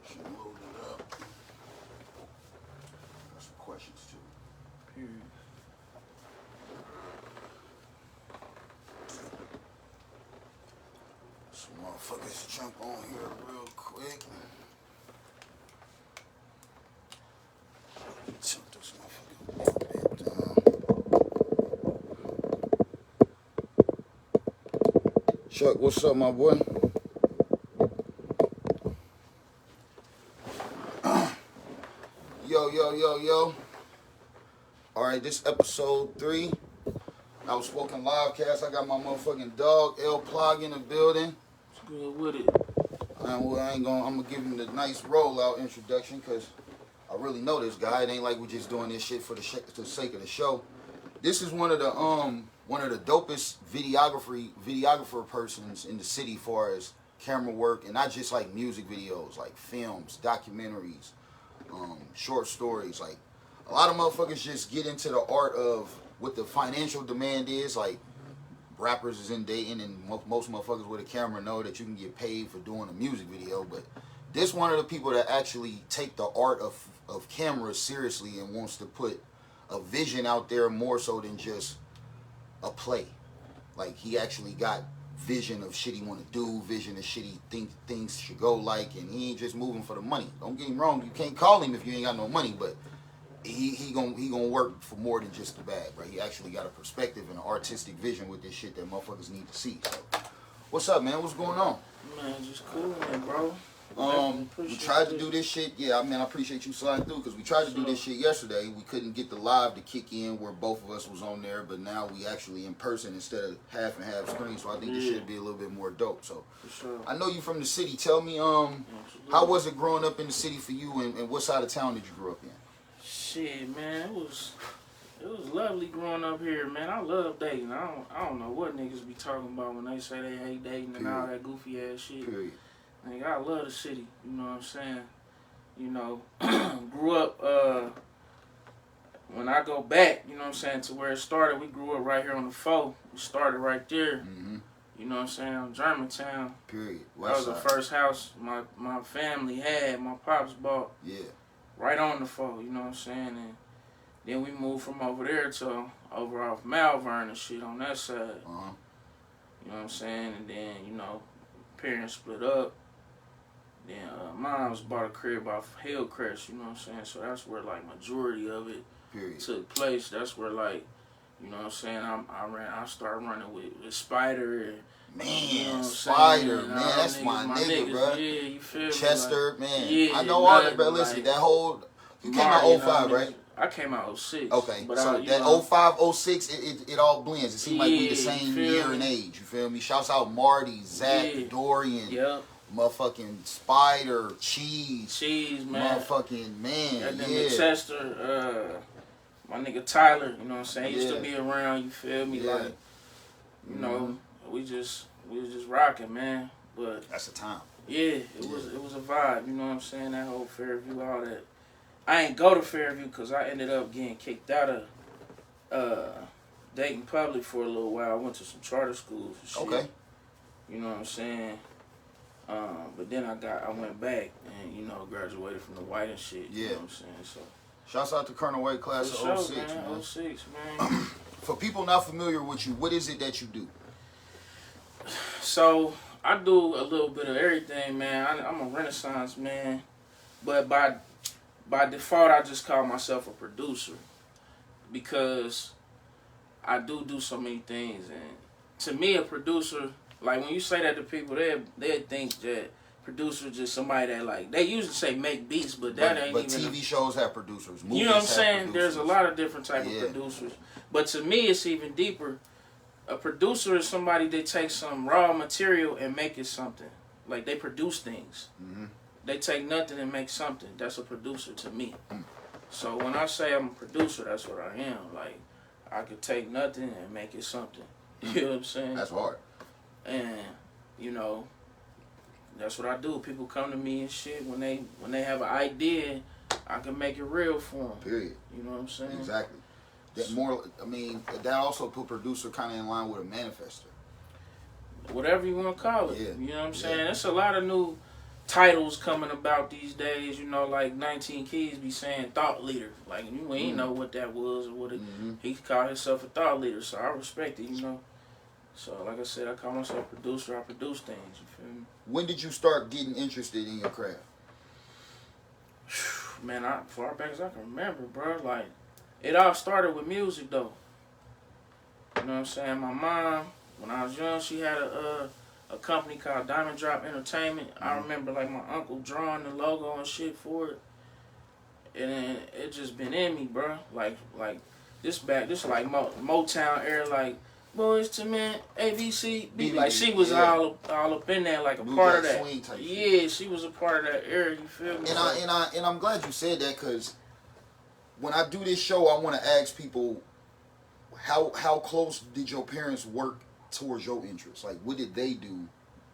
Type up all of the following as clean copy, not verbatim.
Should load it up. Got some questions too. Period. Some motherfuckers jump on here real quick. Tilt this motherfucker a bit down. Chuck, what's up, my boy? Yo. Alright, this episode 3. OutSpokin livecast. I got my motherfucking dog, Plaga, in the building. What's good with it? I'm gonna give him the nice rollout introduction because I really know this guy. It ain't like we're just doing this shit for the sake of the show. This is one of the dopest videographer persons in the city far as camera work, and not just like music videos, like films, documentaries, short stories. Like a lot of motherfuckers just get into the art of what the financial demand is. Like rappers is in dating, and most motherfuckers with a camera know that you can get paid for doing a music video. But this one of the people that actually take the art of cameras seriously and wants to put a vision out there more so than just a play. Like he actually got vision of shit he want to do, vision of shit he think things should go like, and he ain't just moving for the money. Don't get him wrong, you can't call him if you ain't got no money, but he gonna work for more than just the bag, right? He actually got a perspective and an artistic vision with this shit that motherfuckers need to see. So, what's up, man? What's going on? Man, just cool, man, bro. We tried to do this shit. Yeah, I mean, I appreciate you sliding through because we tried to do this shit yesterday. We couldn't get the live to kick in where both of us was on there, but now we actually in person instead of half and half screen. So I think this should be a little bit more dope. So I know you from the city. Tell me, how was it growing up in the city for you, and what side of town did you grow up in? Shit, man, it was lovely growing up here, man. I love dating. I don't know what niggas be talking about when they say they hate dating and all that goofy ass shit. Period. Nigga, I love the city, you know what I'm saying? You know, grew up, when I go back, you know what I'm saying, to where it started, we grew up right here on the 4. We started right there, you know what I'm saying, on Germantown. Period. That was the first house my family had, my pops bought. Yeah. Right on the 4, you know what I'm saying? And then we moved from over there to over off Malvern and shit on that side. You know what I'm saying? And then, you know, parents split up. Then mom's bought a crib off Hillcrest, you know what I'm saying? So that's where like majority of it took place. That's where like, you know what I'm saying, I started running with Spider and man, you know Spider, man, that's my nigga, bro. Yeah, you feel Chester, like, man. Yeah, I know all that, bro. Listen, like, that whole you came out 05, right? I came out 06. Okay, but so that 05, 06, it all blends. It seems like we the same year and age. You feel me? Shouts out Marty, Zach, Dorian. Yep. Motherfucking Spider, Cheese, man. Motherfucking man, and then Chester, my nigga Tyler, you know what I'm saying? He used to be around, you feel me? Yeah. Like, you know, we was just rocking, man. But that's the time. Yeah, it was a vibe, you know what I'm saying? That whole Fairview, all that. I ain't go to Fairview because I ended up getting kicked out of Dayton Public for a little while. I went to some charter schools and shit. Okay. You know what I'm saying? But then I went back and, you know, graduated from the White and shit. You know what I'm saying? So shouts out to Colonel White, class of 06, man. 06, man. For people not familiar with you, what is it that you do? So I do a little bit of everything, man. I'm a Renaissance man, but by default, I just call myself a producer because I do so many things. And to me, a producer, like when you say that to people, they think that producer is just somebody that like, they usually say make beats, but that ain't even. But TV shows have producers. Movies you know what I'm saying? Producers. There's a lot of different type of producers. But to me, it's even deeper. A producer is somebody that takes some raw material and make it something. Like they produce things. They take nothing and make something. That's a producer to me. So when I say I'm a producer, that's what I am. Like I could take nothing and make it something. You know what I'm saying? That's hard. And you know, that's what I do. People come to me and shit when they have an idea, I can make it real for them. Period. You know what I'm saying? Exactly. That more. I mean, that also put producer kind of in line with a manifester. Whatever you want to call it. Yeah. You know what I'm saying? There's a lot of new titles coming about these days, you know, like 19 Keys be saying thought leader. Like, you ain't know what that was or what it, he called himself a thought leader, so I respect it, you know. So, like I said, I call myself a producer. I produce things, you feel me? When did you start getting interested in your craft? Man, far back as I can remember, bro. Like, it all started with music, though. You know what I'm saying? My mom, when I was young, she had a company called Diamond Drop Entertainment. I remember, like, my uncle drawing the logo and shit for it. And then it just been in me, bro. Like this like Motown era, like, Boys to Men, ABC. Like, she was all up in there, like a Blue part Jack of that. Swing type Yeah, shit. she was a part of that era, you feel me? And I'm glad you said that, because when I do this show, I want to ask people, how close did your parents work towards your interests? Like, what did they do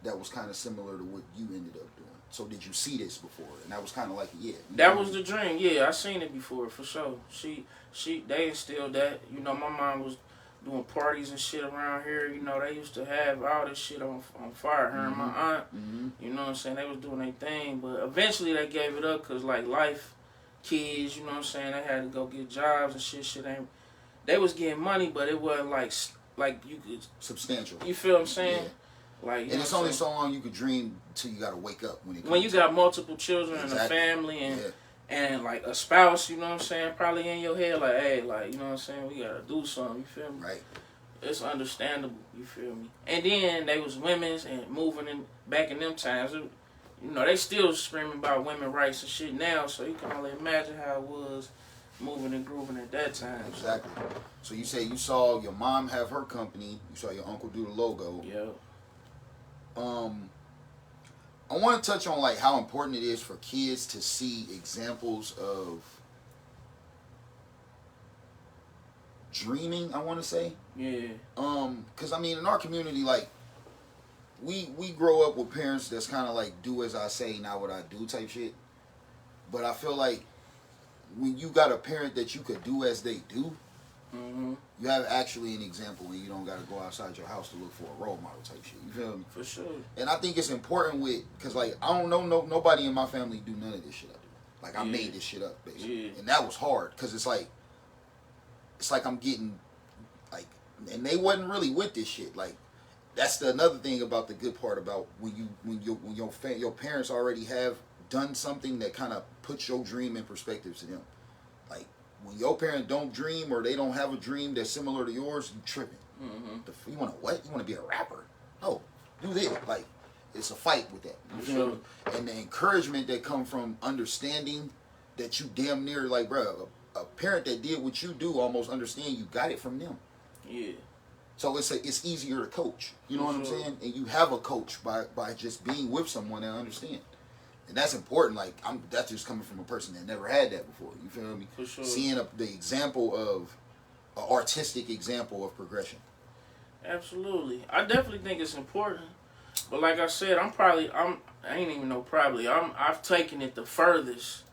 that was kind of similar to what you ended up doing? So did you see this before? And that was kind of like, yeah. That was the dream. Yeah, I seen it before, for sure. They instilled that. You know, my mom was doing parties and shit around here. You know, they used to have all this shit on fire. Her and my aunt, you know what I'm saying? They was doing their thing. But eventually they gave it up because, like, life, kids, you know what I'm saying? They had to go get jobs and shit ain't. They was getting money, but it wasn't like you could. Substantial. You feel what I'm saying? Yeah. Like, and it's only so long you could dream till you got to wake up. When you got multiple children and a family and like a spouse, you know what I'm saying, probably in your head, like, hey, like, you know what I'm saying, we gotta do something, you feel me? Right. It's understandable, you feel me? And then they was women's and moving in back in them times. You know, they still screaming about women rights and shit now, so you can only imagine how it was moving and grooving at that time. Exactly. So you say you saw your mom have her company, you saw your uncle do the logo. Yeah. I want to touch on, like, how important it is for kids to see examples of dreaming, I want to say. Yeah. Because, I mean, in our community, like, we grow up with parents that's kind of like, do as I say, not what I do type shit. But I feel like when you got a parent that you could do as they do, you have actually an example, and you don't got to go outside your house to look for a role model type shit. You feel me? For sure. And I think it's important because, like, I don't know nobody in my family do none of this shit I do. Like, I made this shit up, basically. Yeah. And that was hard, because it's like I'm getting, like, and they wasn't really with this shit. Like, that's another thing about the good part about when your parents already have done something that kind of puts your dream in perspective to them. Like, when your parent don't dream or they don't have a dream that's similar to yours, you tripping. You want to what? You want to be a rapper? No, do this. Like, it's a fight with that. You feel me? And the encouragement that come from understanding that you damn near, like, bro, a parent that did what you do almost understand you got it from them. Yeah. So it's easier to coach. You know what I'm saying? And you have a coach by just being with someone that understands. And that's important. Like, that's just coming from a person that never had that before. You feel me? For sure. Seeing the example of an artistic example of progression. Absolutely. I definitely think it's important. But like I said, I've taken it the furthest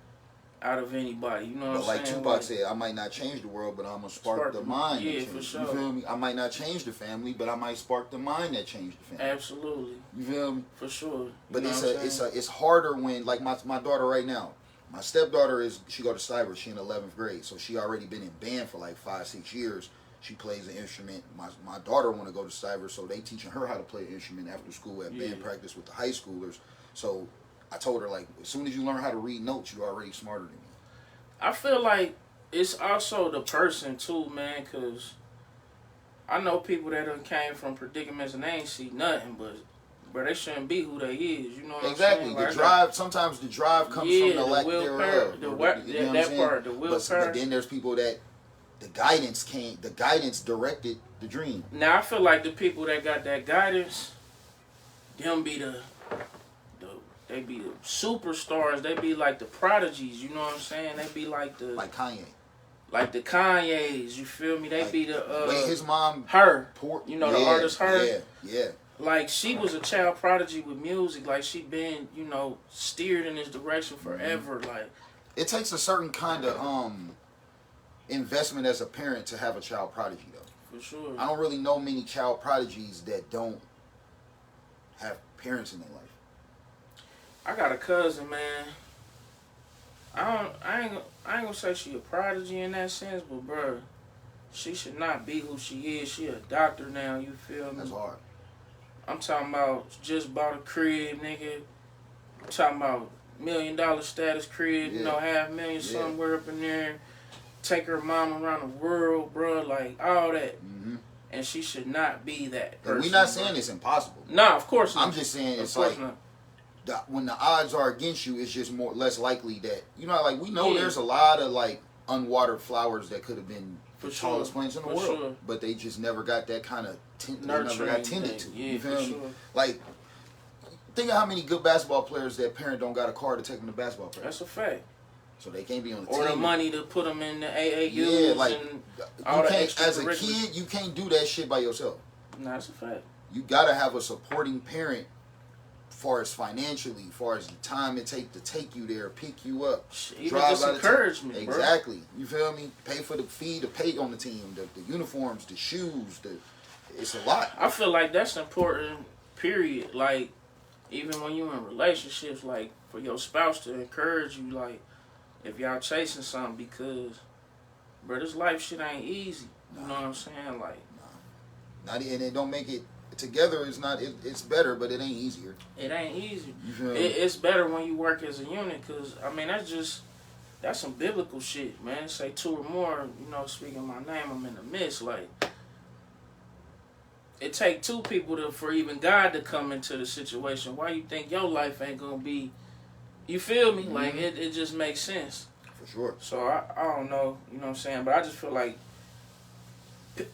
out of anybody. You know what I'm saying? Like Tupac said, I might not change the world, but I'm going to spark the mind. Yeah, for sure. You feel me? I might not change the family, but I might spark the mind that changed the family. Absolutely. You feel me? For sure. But it's harder when, like, my daughter right now, my stepdaughter she go to Cyber, she in 11th grade, so she already been in band for like 5-6 years. She plays an instrument. My daughter want to go to Cyber, so they teaching her how to play an instrument after school at band practice with the high schoolers. So I told her, like, as soon as you learn how to read notes, you're already smarter than me. I feel like it's also the person too, man, because I know people that done came from predicaments and they ain't see nothing, but they shouldn't be who they is. You know what I'm saying? Exactly. The drive, sometimes the drive comes from the lack thereof. The willpower. But then there's people that the guidance directed the dream. Now I feel like the people that got that guidance, them be they be the superstars. They be like the prodigies. You know what I'm saying? They be like Kanye. Like the Kanyes. You feel me? They like, be the his mom. Her. The artist Her. Yeah. Like, she was a child prodigy with music. Like, she been, steered in this direction forever. Like, it takes a certain kind of investment as a parent to have a child prodigy, though. For sure. I don't really know many child prodigies that don't have parents in their life. I got a cousin, man. I ain't gonna say she a prodigy in that sense, but bruh, she should not be who she is. She a doctor now. You feel me? That's hard. I'm talking about just bought a crib, nigga. I'm talking about $1 million status crib. Yeah. You know, $500,000 somewhere up in there. Take her mom around the world, bruh. Like all that. Mm-hmm. And she should not be that person. And we not saying it's impossible. Nah, of course not. I'm just saying it's of course like not. when the odds are against you, it's just less likely that like we know Yeah. there's a lot of like unwatered flowers that could have been For the sure. tallest plants in the For world, sure. but they just never got that kind of Nurturing never got tended thing. to. Yeah, You for feel me? sure. Like, think of how many good basketball players that parent don't got a car to take them to basketball practice, That's a fact. so they can't be on the Or team. the money to put them in the AAUs Yeah, like and you all the can't, as a extracurriculars. kid, you can't do that shit by yourself. Nah, that's a fact. You gotta have a supporting parent, far as financially, far as the time it take to take you there, pick you up, Even drive just out of encouragement, town. bro. Exactly. You feel me? Pay for the fee to pay on the team, the uniforms, the shoes, it's a lot. I feel like that's important, period. Like, even when you in relationships, like, for your spouse to encourage you, like, if y'all chasing something, because, bro, this life shit ain't easy. You know what I'm saying? Like, Not and it don't make it together. It's not. It's better, but it ain't easier. it ain't easy. You feel me? It's better when you work as a unit, because, I mean, that's some biblical shit, man. Say two or more, you know, speaking my name, I'm in the midst. Like, it take two people for even God to come into the situation. Why you think your life ain't gonna be, you feel me? Mm-hmm. Like, it just makes sense. For sure. So, I don't know, you know what I'm saying? But I just feel like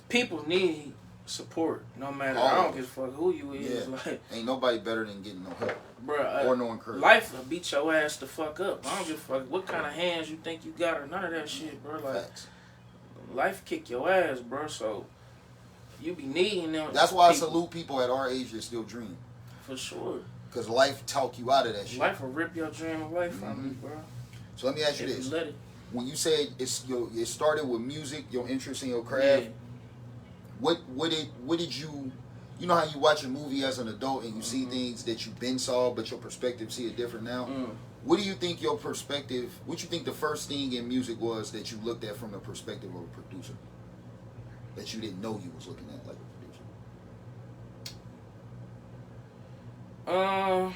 people need support, no matter, I don't give a fuck who you is. Yeah. Like, Ain't nobody better than getting no help bruh, or no encouragement. life will beat your ass the fuck up. I don't give a fuck what kind of hands you think you got or none of that shit, bro. Like, Facts. life kick your ass, bro. So you be needing them. That's why people. I salute people at our age that still dream. For sure. Because life talk you out of that shit. Life will rip your dream away from you, bro. So let me ask you If this. you let it. When you said it started with music, your interest in your craft, Yeah. what did you know how you watch a movie as an adult and you see things that you've been saw, but your perspective see it different now? What do you think what you think the first thing in music was that you looked at from the perspective of a producer? That you didn't know you was looking at like a producer?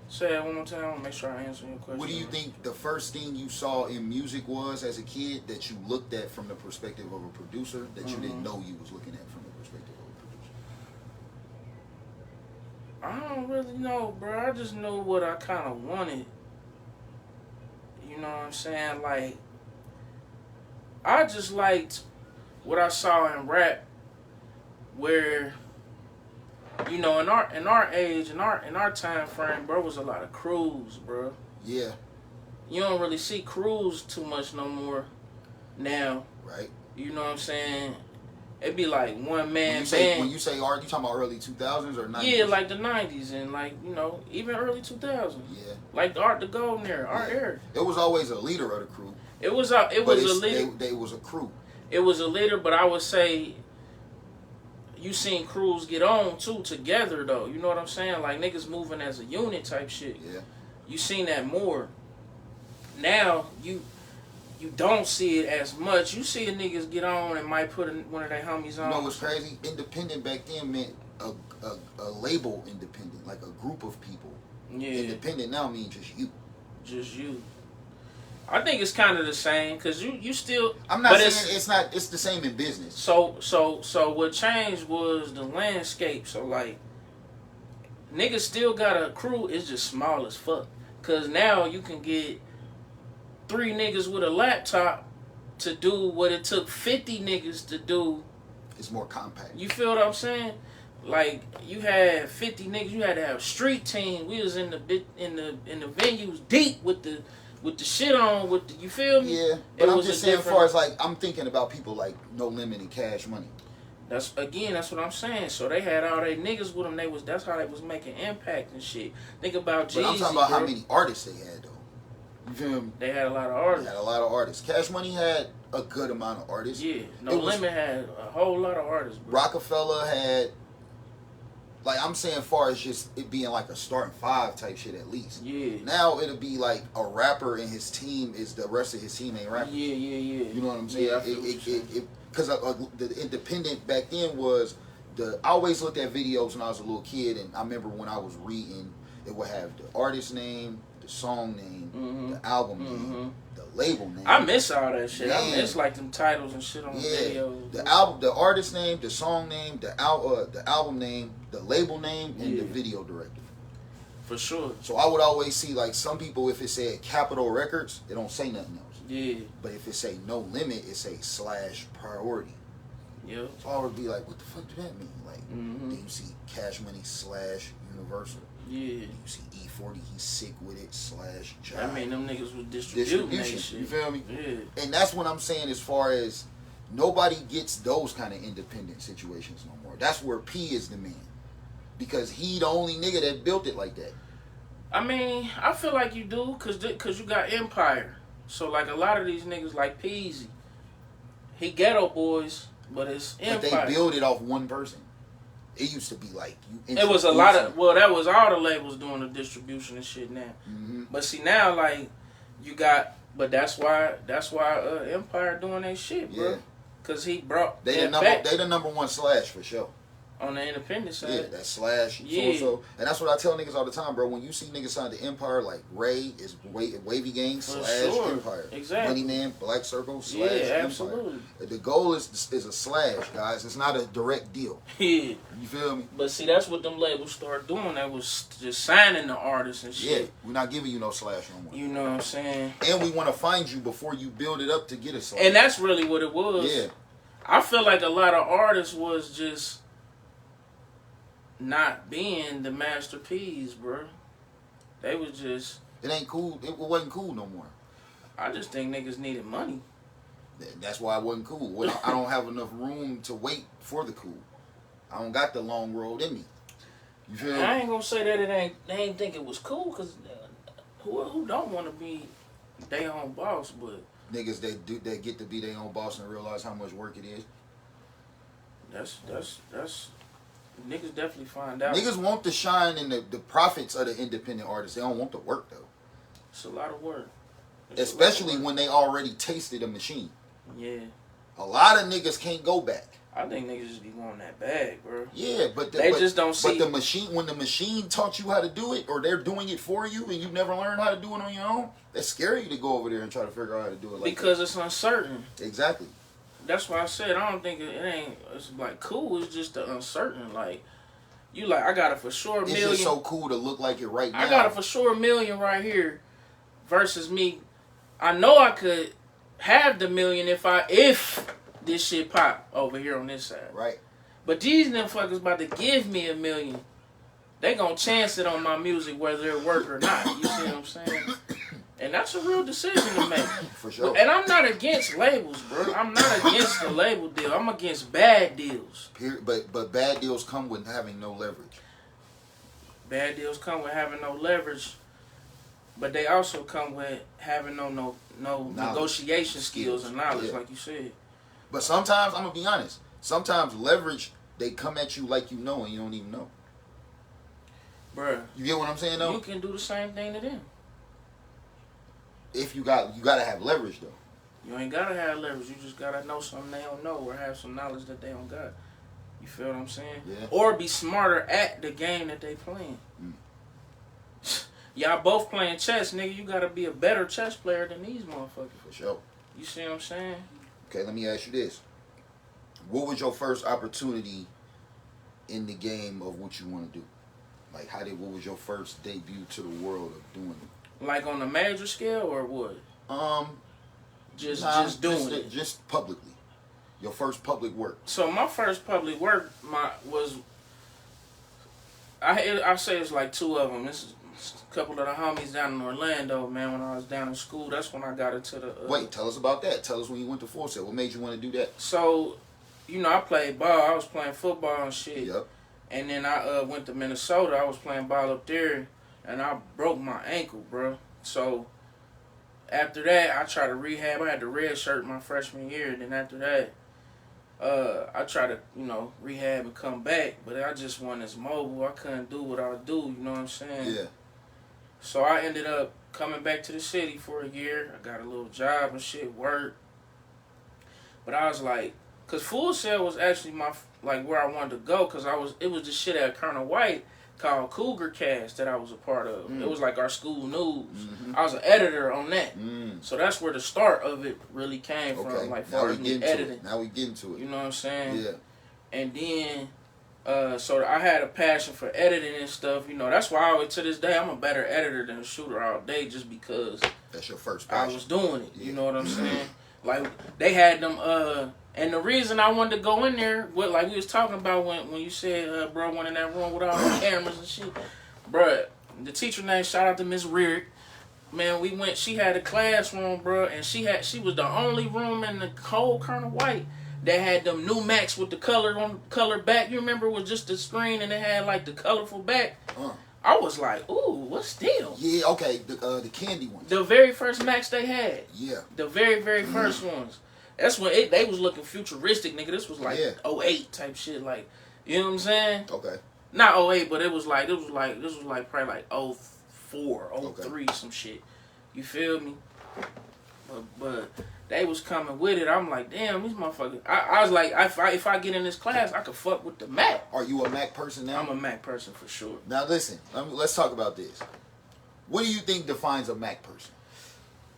Say that one more time. I want to make sure I answer your question. What do you think the first thing you saw in music was as a kid that you looked at from the perspective of a producer that you didn't know you was looking at from the perspective of a producer? I don't really know, bro. I just knew what I kind of wanted. You know what I'm saying? Like, I just liked what I saw in rap, where, you know, in our age, in our time frame, bro, was a lot of crews, bro. Yeah. You don't really see crews too much no more now. Right. You know what I'm saying? It'd be like one man When you say art, you talking about early 2000s or 90s? Yeah, like the 90s and like, you know, even early 2000s. Yeah. Like the golden era, our era. It was always a leader of the crew. It was a leader. They was a crew. It was a leader, but I would say you seen crews get on too together though. You know what I'm saying? Like niggas moving as a unit type shit. Yeah. You seen that more. Now you don't see it as much. You see a niggas get on and might put one of their homies on. You know what's crazy? Independent back then meant a label independent, like a group of people. Yeah. Independent now means just you. Just you. I think it's kind of the same because you still. I'm not saying it's not. It's the same in business. So what changed was the landscape. So like, niggas still got a crew. It's just small as fuck. Cause now you can get 3 niggas with a laptop to do what it took 50 niggas to do. It's more compact. You feel what I'm saying? Like you had 50 niggas. You had to have a street team. We was in the venues deep with the shit on, you feel me? Yeah, but I'm just saying, as far as like, I'm thinking about people like No Limit and Cash Money. That's what I'm saying. So they had all they niggas with them. That's how they was making impact and shit. Think about Jeezy. But I'm talking about how many artists they had though. You feel me? They had a lot of artists. They had a lot of artists. Cash Money had a good amount of artists. Yeah, No Limit had a whole lot of artists. Bro. Rockefeller had Like I'm saying, far as just it being like a starting five type shit at least. Yeah. Now it'll be like a rapper and his team is the rest of his team ain't rappers. Yeah. You know what I'm saying? Yeah, I feel what you're saying. Because the independent back then was I always looked at videos when I was a little kid, and I remember when I was reading, it would have the artist name, the song name, the album name, the label name. I miss all that shit. Man. I miss like them titles and shit on the videos. The album, the artist name, the song name, the album name, the label name, and the video director. For sure. So I would always see like some people, if it said Capitol Records, it don't say nothing else. Yeah. But if it say No Limit, it say /priority. Yeah. So I would be like, what the fuck do that mean? Like, then you see Cash Money /Universal. Yeah. You see E40, he's sick with it /Jive. I mean, them niggas was distributing that shit. You feel me? Yeah. And that's what I'm saying as far as nobody gets those kind of independent situations no more. That's where P is the man. Because he the only nigga that built it like that. I mean, I feel like you do, cause you got Empire. So like a lot of these niggas like Peasy, he Ghetto Boys, but it's Empire. But they build it off one person. It used to be like it was a lot of that was all the labels doing the distribution and shit now. But see now like you got, but that's why Empire doing that shit, bro. Cause he brought they the number one / for sure. On the independent side. Yeah, that / so. And that's what I tell niggas all the time, bro. When you see niggas sign to Empire, like Ray is Wavy Gang / Empire. Exactly. Money Man, Black Circle / yeah, Empire. absolutely. The goal is a /, guys. It's not a direct deal. Yeah. You feel me? But see, that's what them labels started doing. That was just signing the artists and shit. Yeah, we're not giving you no / no more. You know what I'm saying? And we want to find you before you build it up to get a /. And that's really what it was. Yeah. I feel like a lot of artists was just not being the Master P's, bro. They was just... It ain't cool. It wasn't cool no more. I just think niggas needed money. That's why it wasn't cool. I don't have enough room to wait for the cool. I don't got the long road in me. You feel me? I ain't gonna say that they ain't think it was cool, because who don't want to be their own boss, but... Niggas that get to be their own boss and realize how much work it is. That's niggas definitely find out. Niggas want the shine and the profits of the independent artists. They don't want the work though. It's a lot of work. Especially when they already tasted a machine. Yeah. A lot of niggas can't go back. I think niggas just be wanting that bag, bro. Yeah, they just don't see. But the machine, when the machine taught you how to do it, or they're doing it for you, and you never learned how to do it on your own, it's scary to go over there and try to figure out how to do it. Like because that. It's uncertain. Exactly. That's why I said I don't think it ain't. It's like cool. It's just the uncertain. Like you like I got it for sure. It's million. just so cool to look like it right now. I got it for sure. $1 million right here, versus me. I know I could have the $1 million if this shit pop over here on this side. Right. But these motherfuckers about to give me $1 million. They gonna chance it on my music whether it work or not. You see what I'm saying? And that's a real decision to make. For sure. And I'm not against labels, bro. I'm not against the label deal. I'm against bad deals. But bad deals come with having no leverage. Bad deals come with having no leverage, but they also come with having no negotiation skills and knowledge, like you said. But sometimes, I'm gonna be honest, sometimes leverage, they come at you like you know and you don't even know. Bruh. You get what I'm saying though? You can do the same thing to them. If you gotta have leverage though. You ain't gotta have leverage. You just gotta know something they don't know or have some knowledge that they don't got. You feel what I'm saying? Yeah. Or be smarter at the game that they playing. Y'all both playing chess, nigga. You gotta be a better chess player than these motherfuckers. For sure. You see what I'm saying? Okay, let me ask you this. What was your first opportunity in the game of what you want to do? Like, what was your first debut to the world of doing it? Like on a major scale or what? Just doing it. Just publicly. Your first public work. So my first public work was I say it's like two of them. This is a couple of the homies down in Orlando, man. When I was down in school, that's when I got into the. Wait, tell us about that. Tell us when you went to Full Sail. What made you want to do that? So, I played ball. I was playing football and shit. Yep. And then I went to Minnesota. I was playing ball up there, and I broke my ankle, bro. So after that, I tried to rehab. I had the red shirt my freshman year. Then after that, I try to, you know, rehab and come back, but I just wasn't as mobile. I couldn't do what I do, you know what I'm saying? Yeah. So I ended up coming back to the city for a year. I got a little job and shit, work. But I was like, cause Full Sail was actually my, like, where I wanted to go, cause it was the shit at Colonel White called Cougar Cast that I was a part of. It was like our school news. I was an editor on that. So that's where the start of it really came from, like far as me editing. Now we get into it. You know what I'm saying? Yeah. And then, so I had a passion for editing and stuff. You know, that's why to this day I'm a better editor than a shooter all day, just because that's your first passion. I was doing it. Yeah. You know what I'm saying? Like they had them. And the reason I wanted to go in there, like we was talking about when you said, bro, went in that room with all the cameras and shit. Bro, the teacher name, shout out to Miss Rearick. Man, we went, she had a classroom, bro, and she was the only room in the whole Colonel White that had them new Macs with the color back. You remember it was just the screen and it had like the colorful back? I was like, ooh, what's them? Yeah, okay, the candy ones. The very first Macs they had. Yeah. The very, very first ones. That's when they was looking futuristic, nigga. This was like 08 type shit, like, you know what I'm saying? Okay. Not 08, but this was like probably like 04, 03, some shit. You feel me? But they was coming with it. I'm like, damn, these motherfuckers. I was like, if I get in this class, I could fuck with the Mac. Are you a Mac person now? I'm a Mac person for sure. Now listen, let's talk about this. What do you think defines a Mac person?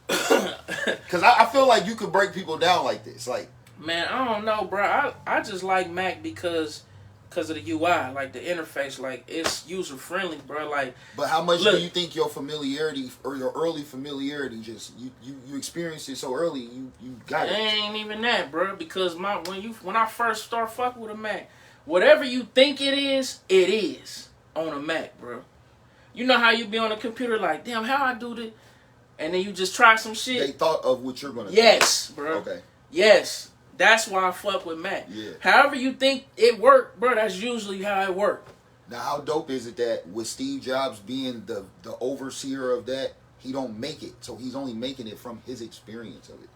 Because I feel like you could break people down like this. Like, man, I don't know, bro. I just like Mac because of the UI, like the interface, like it's user friendly, bro. Like, but how much do you think your familiarity or your early familiarity just you experienced it so early, you got it? It ain't even that, bro. Because when I first start fucking with a Mac, whatever you think it is on a Mac, bro. You know how you be on a computer like, damn, how I do this? And then you just try some shit. They thought of what you're gonna do. Yes, bro. Okay. Yes. That's why I fuck with Mac. Yeah. However you think it worked, bro, that's usually how it worked. Now, how dope is it that with Steve Jobs being the overseer of that, he don't make it. So he's only making it from his experience of it.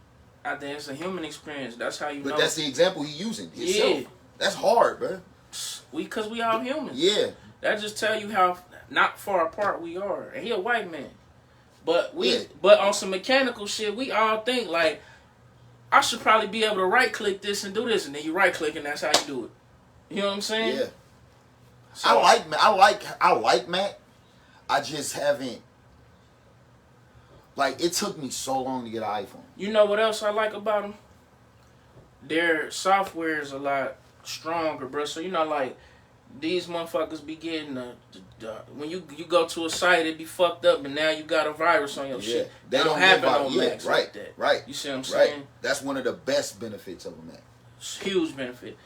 I think it's a human experience. That's how you know. But that's the example he's using himself. Yeah. That's hard, bro. Because we all humans. Yeah. That just tell you how not far apart we are. And he a white man. But but on some mechanical shit, we all think like, I should probably be able to right click this and do this, and then you right click and that's how you do it. You know what I'm saying? Yeah. So, I like Mac. I just haven't. Like, it took me so long to get an iPhone. You know what else I like about them? Their software is a lot stronger, bro. So you know, like these motherfuckers be getting when you go to a site, it be fucked up, and now you got a virus on your shit. That don't happen on Macs like that. Right. You see what I'm saying? That's one of the best benefits of a Mac. Huge benefit.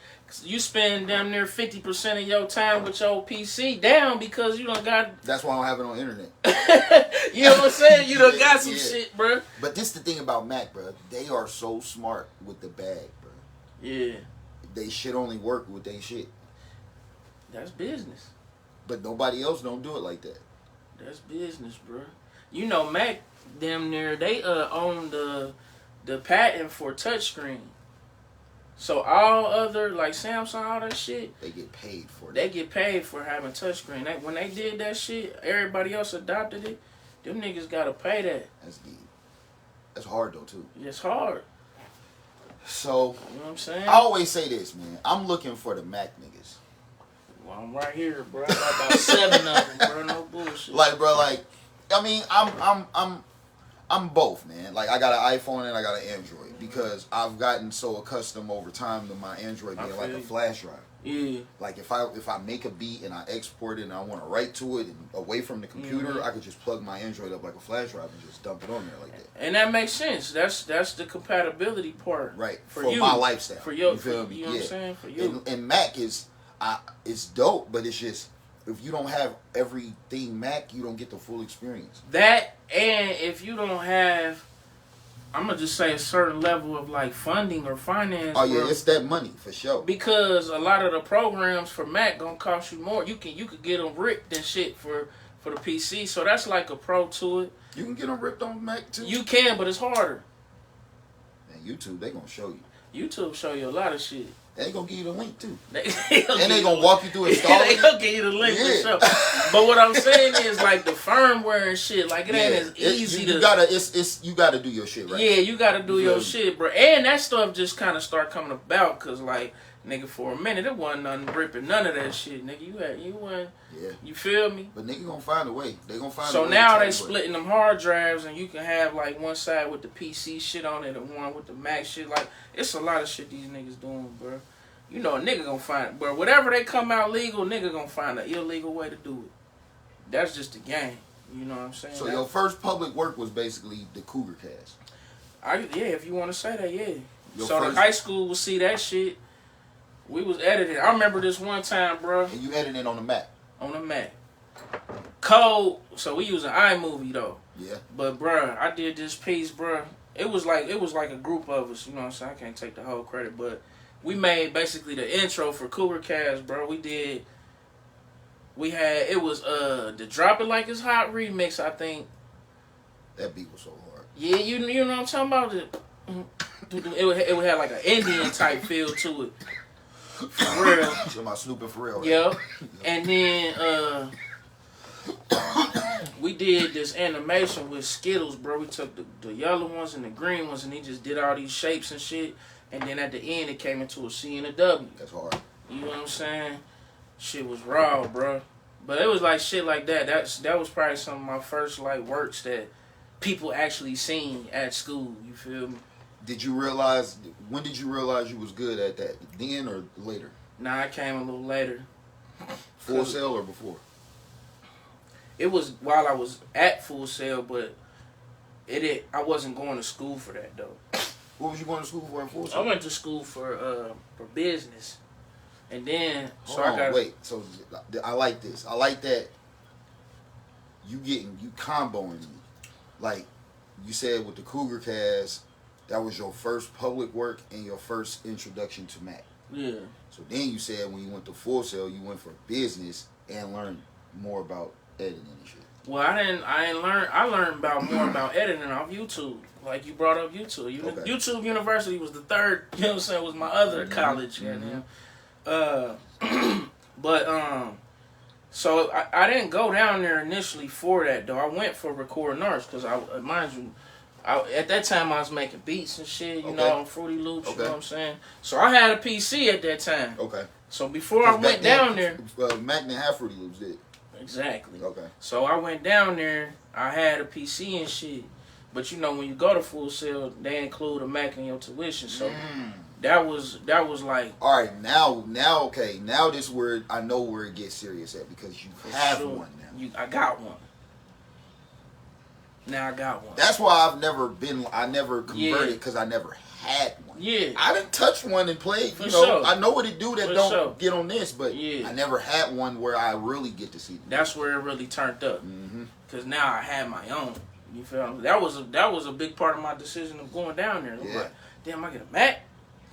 You spend damn near 50% of your time with your PC down because you don't got. That's why I don't have it on internet. You know what I'm saying? You done got some shit, bro. But this the thing about Mac, bro. They are so smart with the bag, bro. Yeah. They shit only work with they shit. That's business. But nobody else don't do it like that. That's business, bro. You know, Mac, damn near, they own the patent for touchscreen. So all other, like Samsung, all that shit, they get paid for that. They get paid for having touchscreen. When they did that shit, everybody else adopted it. Them niggas gotta pay that. That's deep. That's hard though too. It's hard. So, you know what I'm saying? I always say this, man. I'm looking for the Mac niggas. Well, I'm right here, bro. I got about 7 of them, bro. No bullshit. Like, bro, like, I mean, I'm both, man. Like, I got an iPhone and I got an Android because I've gotten so accustomed over time to my Android being like a flash drive. Yeah. Like, if I make a beat and I export it and I want to write to it and away from the computer, I could just plug my Android up like a flash drive and just dump it on there like that. And that makes sense. That's the compatibility part. Right. For you. My lifestyle. For your, you feel me? You know what I'm saying? For you. And Mac is, it's dope, but it's just, if you don't have everything Mac, you don't get the full experience. That, and if you don't have, I'm going to just say a certain level of like funding or finance. Oh yeah, it's that money for sure. Because a lot of the programs for Mac going to cost you more. You could get them ripped and shit for the PC. So that's like a pro to it. You can get them ripped on Mac too? You can, but it's harder. And YouTube, they going to show you. YouTube show you a lot of shit. They gonna give you the link too. They gonna walk you through installing They gonna give you the link for sure. But what I'm saying is like the firmware and shit, like it ain't as easy you to. You gotta do your shit right. Yeah, you gotta do your shit, bro. And that stuff just kind of start coming about, cause like nigga, for a minute it wasn't nothing ripping, none of that shit, nigga. You went. Yeah. You feel me? But nigga gonna find a way. They gonna find. So a way now they splitting them hard drives, and you can have like one side with the PC shit on it, and one with the Mac shit. Like it's a lot of shit these niggas doing, bro. You know, a nigga gonna find, bro. Whatever they come out legal, nigga gonna find an illegal way to do it. That's just the game. You know what I'm saying? So your first public work was basically the Cougar Cast. Yeah, if you want to say that, yeah. Your so the high school will see that shit. We was editing. I remember this one time, bro. And you edited on the Mac. On the Mac. Code. So we using iMovie though. Yeah. But bro, I did this piece, bro. It was like a group of us. You know what I'm saying? I can't take the whole credit, but we made basically the intro for Cougar Cast, bro. It was the Drop It Like It's Hot remix, I think. That beat was so hard. Yeah, you know what I'm talking about? It would have like an Indian type feel to it. For real. Talking about Snoop and Pharrell. Right? Yep. And then we did this animation with Skittles, bro. We took the yellow ones and the green ones, and he just did all these shapes and shit. And then at the end, it came into a C and a W. That's hard. You know what I'm saying? Shit was raw, bro. But it was like shit like that. That was probably some of my first like works that people actually seen at school. You feel me? When did you realize you was good at that? Then or later? Nah, I came a little later. Full Sail or before? It was while I was at Full Sail, but I wasn't going to school for that though. What was you going to school for in Full Sail? I went to school for business, and then So I like this. I like that you comboing me. Like you said with the Cougar Cast, that was your first public work and your first introduction to Mac. Yeah. So then you said when you went to Full Sail, you went for business and learned more about editing and shit. Well, I didn't learn. I learned more about editing off YouTube. Like you brought up YouTube. Okay. YouTube University was the third. You know what I'm saying? Was my other college. So I didn't go down there initially for that though. I went for recording arts because mind you, at that time I was making beats and shit. You know, on Fruity Loops. You know what I'm saying? So I had a PC at that time. Okay. So before I went down there, Mac didn't have Fruity Loops, did? Exactly. Okay. So I went down there. I had a PC and shit. But you know when you go to Full Sail, they include a Mac in your tuition. So that was like. All right, now okay, now this where I know where it gets serious at because you have one now. I got one. Now I got one. That's why I never converted because I never had one. Yeah. I didn't touch one and play. For you know, sure. I know what it do that For don't sure. get on this, but Yeah. I never had one where I really get to see them. That's where it really turned up. Cause now I had my own. You feel me? That was a big part of my decision of going down there. Yeah. Like, damn, I get a Mac.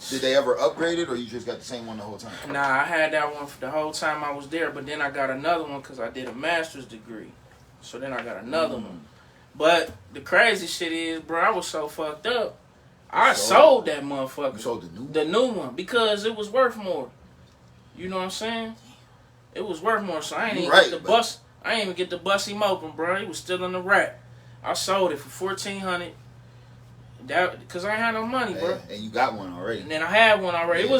Did they ever upgrade it, or you just got the same one the whole time? Nah, I had that one for the whole time I was there, but then I got another one because I did a master's degree. So then I got another one. But the crazy shit is, bro, I was so fucked up. I sold that motherfucker. You sold the new one? The new one because it was worth more. You know what I'm saying? It was worth more, so I ain't even get the bus. I ain't even get the bus him open, bro. He was still in the rack. I sold it for $1,400. That because I ain't had no money, bro. And you got one already. And then I had one already. Yeah.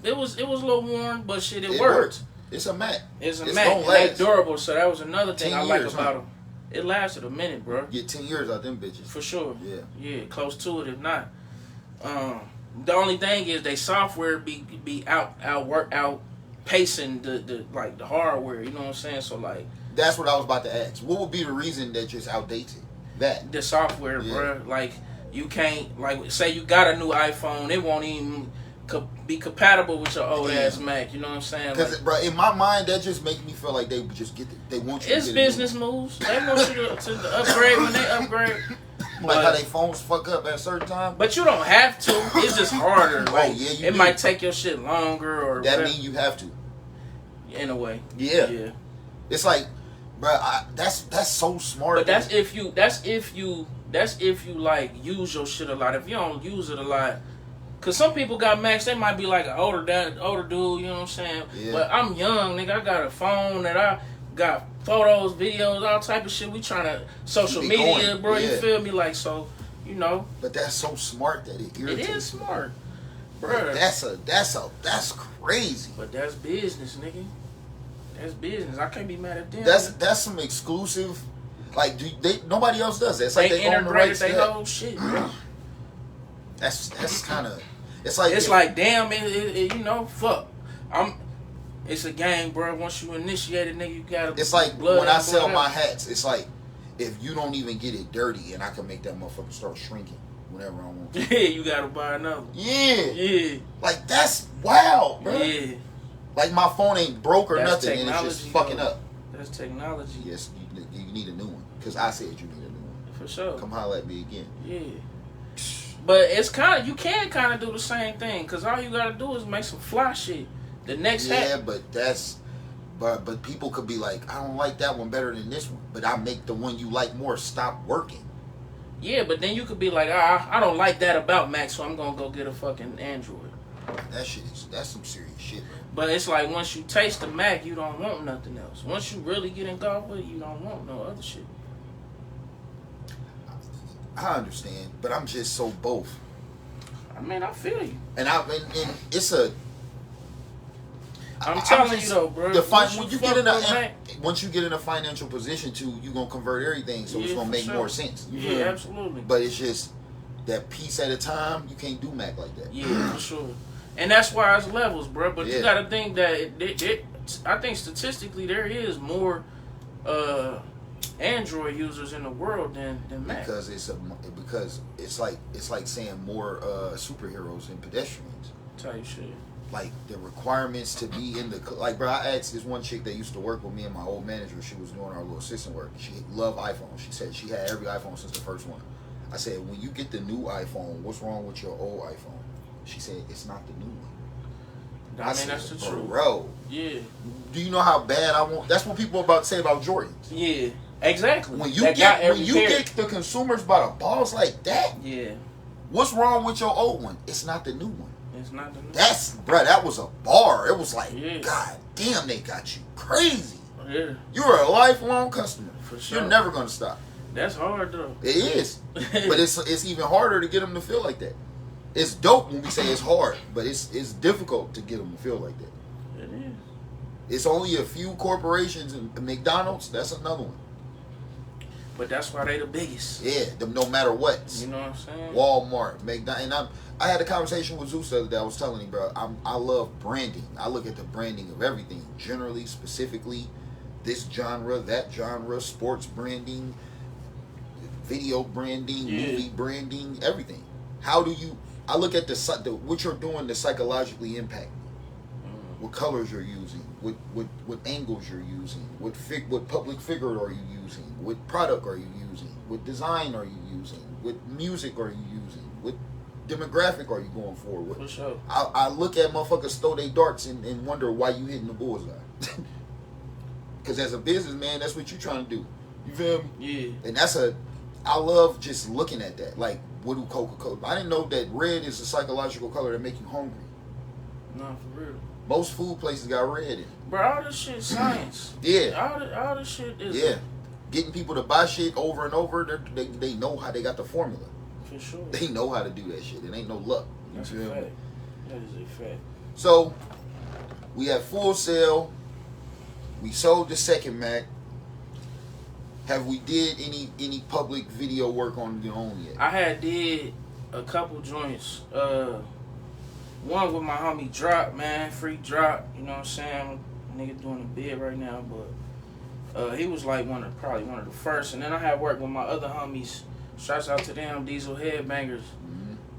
It was a little worn, but shit, it worked. It's a Mac. It's a Mac. And they durable, so that was another thing I like about them. It lasted a minute, bro. Get 10 years out them bitches. For sure. Yeah. Yeah, close to it if not. The only thing is they software be out pacing the hardware, you know what I'm saying? So like that's what I was about to ask. What would be the reason that just outdated? That the software, bro. Like you can't say you got a new iPhone, it won't even be compatible with your old ass Mac. You know what I'm saying? Because bro, in my mind, that just makes me feel like they just they want you. It's to get business moves. They want you to upgrade when they upgrade. Like how they phones fuck up at a certain time. But you don't have to. It's just harder. Like, it might take your shit longer or that mean you have to. In a way. Yeah. It's like, bro, that's so smart. But that's if you like use your shit a lot. If you don't use it a lot, Cause some people got Macs, they might be like an older dude, you know what I'm saying? Yeah. But I'm young, nigga. I got a phone that I got photos, videos, all type of shit. We trying to social media, going. bro. Yeah. You feel me? Like, so, you know. But that's so smart that it irritates. It is smart, bro. That's crazy. But that's business, nigga. That's business. I can't be mad at them. That's some exclusive. Like, nobody else does that. It's like they own the rights to they that. whole shit, bro. That's kind of. It's like damn, you know, fuck. It's a game, bro. Once you initiate it, nigga, you gotta. It's like when I sell my hats. It's like if you don't even get it dirty, and I can make that motherfucker start shrinking whenever I want to. Yeah, you gotta buy another. Yeah. Like that's wild, bro. Yeah. Like my phone ain't broke or That's nothing, and it's just fucking up. That's technology. Yes, you need a new one because I said you need a new one. For sure. Come holler at me again. Yeah. But it's kind of, you can kind of do the same thing, because all you got to do is make some fly shit. The next hat. Yeah, but people could be like, I don't like that one better than this one, but I make the one you like more stop working. Yeah, but then you could be like, I don't like that about Mac, so I'm going to go get a fucking Android. That's some serious shit, man. But it's like once you taste the Mac, you don't want nothing else. Once you really get involved with it, you don't want no other shit. I understand, but I'm just so both. I mean, I feel you. And it's a. I'm telling you though, bro. Once you get in a financial position you're gonna convert everything, so it's gonna make more sense. Yeah, absolutely. But it's just that piece at a time. You can't do Mac like that. Yeah, for sure. And that's why it's levels, bro. But you gotta think that I think statistically there is more Android users in the world than Mac. Because it's like saying more superheroes than pedestrians. Type shit. Like the requirements to be in the bro. I asked this one chick that used to work with me and my old manager. She was doing our little assistant work. She loved iPhones. She said she had every iPhone since the first one. I said, when you get the new iPhone, what's wrong with your old iPhone? She said, it's not the new one. I mean, that's the truth. Bro. Yeah. Do you know how bad I want? That's what people are about to say about Jordans. Yeah. Exactly. When you get the consumers by the balls like that, yeah. What's wrong with your old one? It's not the new one. It's not the new one. That was a bar. It was like, yeah. God damn, they got you crazy. Yeah. You're a lifelong customer. For sure. You're never gonna stop. That's hard though. It is. But it's even harder to get them to feel like that. It's dope when we say it's hard, but it's difficult to get them to feel like that. It is. It's only a few corporations, and McDonald's, that's another one. But that's why they the biggest. Yeah, no matter what. You know what I'm saying? Walmart, McDonald's, and I had a conversation with Zeus the other day. I was telling him, bro, I love branding. I look at the branding of everything, generally, specifically, this genre, that genre, sports branding, video branding, movie branding, everything. How do you? I look at what you're doing to psychologically impact me. What colors you're using, what angles you're using, what public figure are you using, what product are you using, what design are you using, what music are you using, what demographic are you going for? For sure. I look at motherfuckers throw their darts and wonder why you hitting the bullseye. Because as a businessman, that's what you're trying to do. You feel me? Yeah. And I love just looking at that. Like, what do Coca-Cola? I didn't know that red is a psychological color that make you hungry. No, for real. Most food places got red in it. Bro, all this shit science. Yeah. All this shit is. Yeah. Getting people to buy shit over and over, they know how they got the formula. For sure. They know how to do that shit. It ain't no luck. That's a fact. That is a fact. So, we had Full Sail. We sold the second Mac. Have we did any public video work on your own yet? I did a couple joints. One with my homie Drop, man, free Drop. You know what I'm saying? Nigga doing a bid right now, but he was like probably one of the first. And then I had worked with my other homies. Shouts out to them, Diesel Headbangers.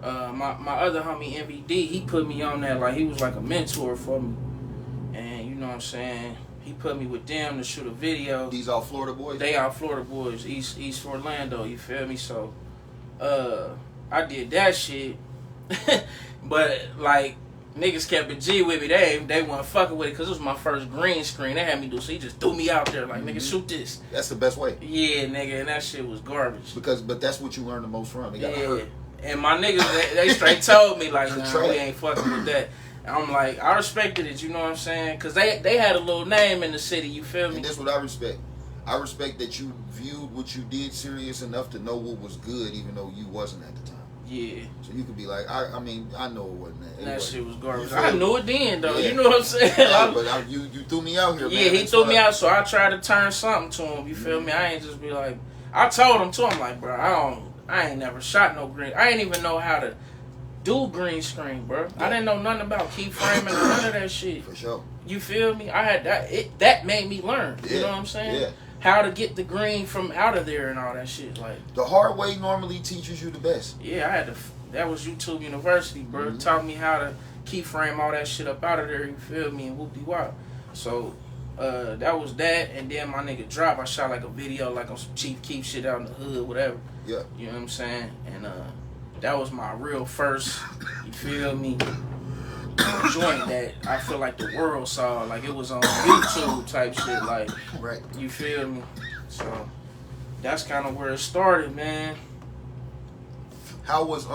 Mm-hmm. My other homie MVD, he put me on that, like he was like a mentor for me. And you know what I'm saying? He put me with them to shoot a video. These all Florida boys? They all Florida boys, East Orlando, you feel me? So I did that shit. But like niggas kept a G with me. They wasn't fucking with it because it was my first green screen they had me do. So he just threw me out there like, nigga, shoot this. That's the best way. Yeah, nigga, and that shit was garbage. But that's what you learn the most from. They got hurt. And my niggas, they straight told me, like, nah, we ain't fucking with that. And I'm like, I respected it, you know what I'm saying? Because they had a little name in the city, you feel me? And that's what I respect. I respect that you viewed what you did serious enough to know what was good, even though you wasn't at the time. Yeah. So you could be like, I mean, I know it wasn't that. That shit was garbage. I I knew it then, though. Yeah. You know what I'm saying? But you threw me out here, man. Yeah, he threw me out, so I tried to turn something to him, you feel me? I ain't just be like, I told him, too, I'm like, bro, I ain't never shot no green. I ain't even know how to do green screen, bro. Yeah. I didn't know nothing about keyframing or none of that shit. For sure. You feel me? I had that made me learn. Yeah. You know what I'm saying? Yeah. How to get the green from out of there and all that shit. Like the hard way normally teaches you the best. Yeah, I had to. That was YouTube University, bro. Mm-hmm. Taught me how to keyframe all that shit up out of there. You feel me? And whoop-de-wop. So that was that, and then my nigga Drop. I shot like a video, like on some Chief Keef shit out in the hood, whatever. Yeah. You know what I'm saying? And that was my real first. You feel me? Joint that I feel like the world saw, like it was on YouTube type shit, like right. You feel me? So that's kind of where it started, man. How was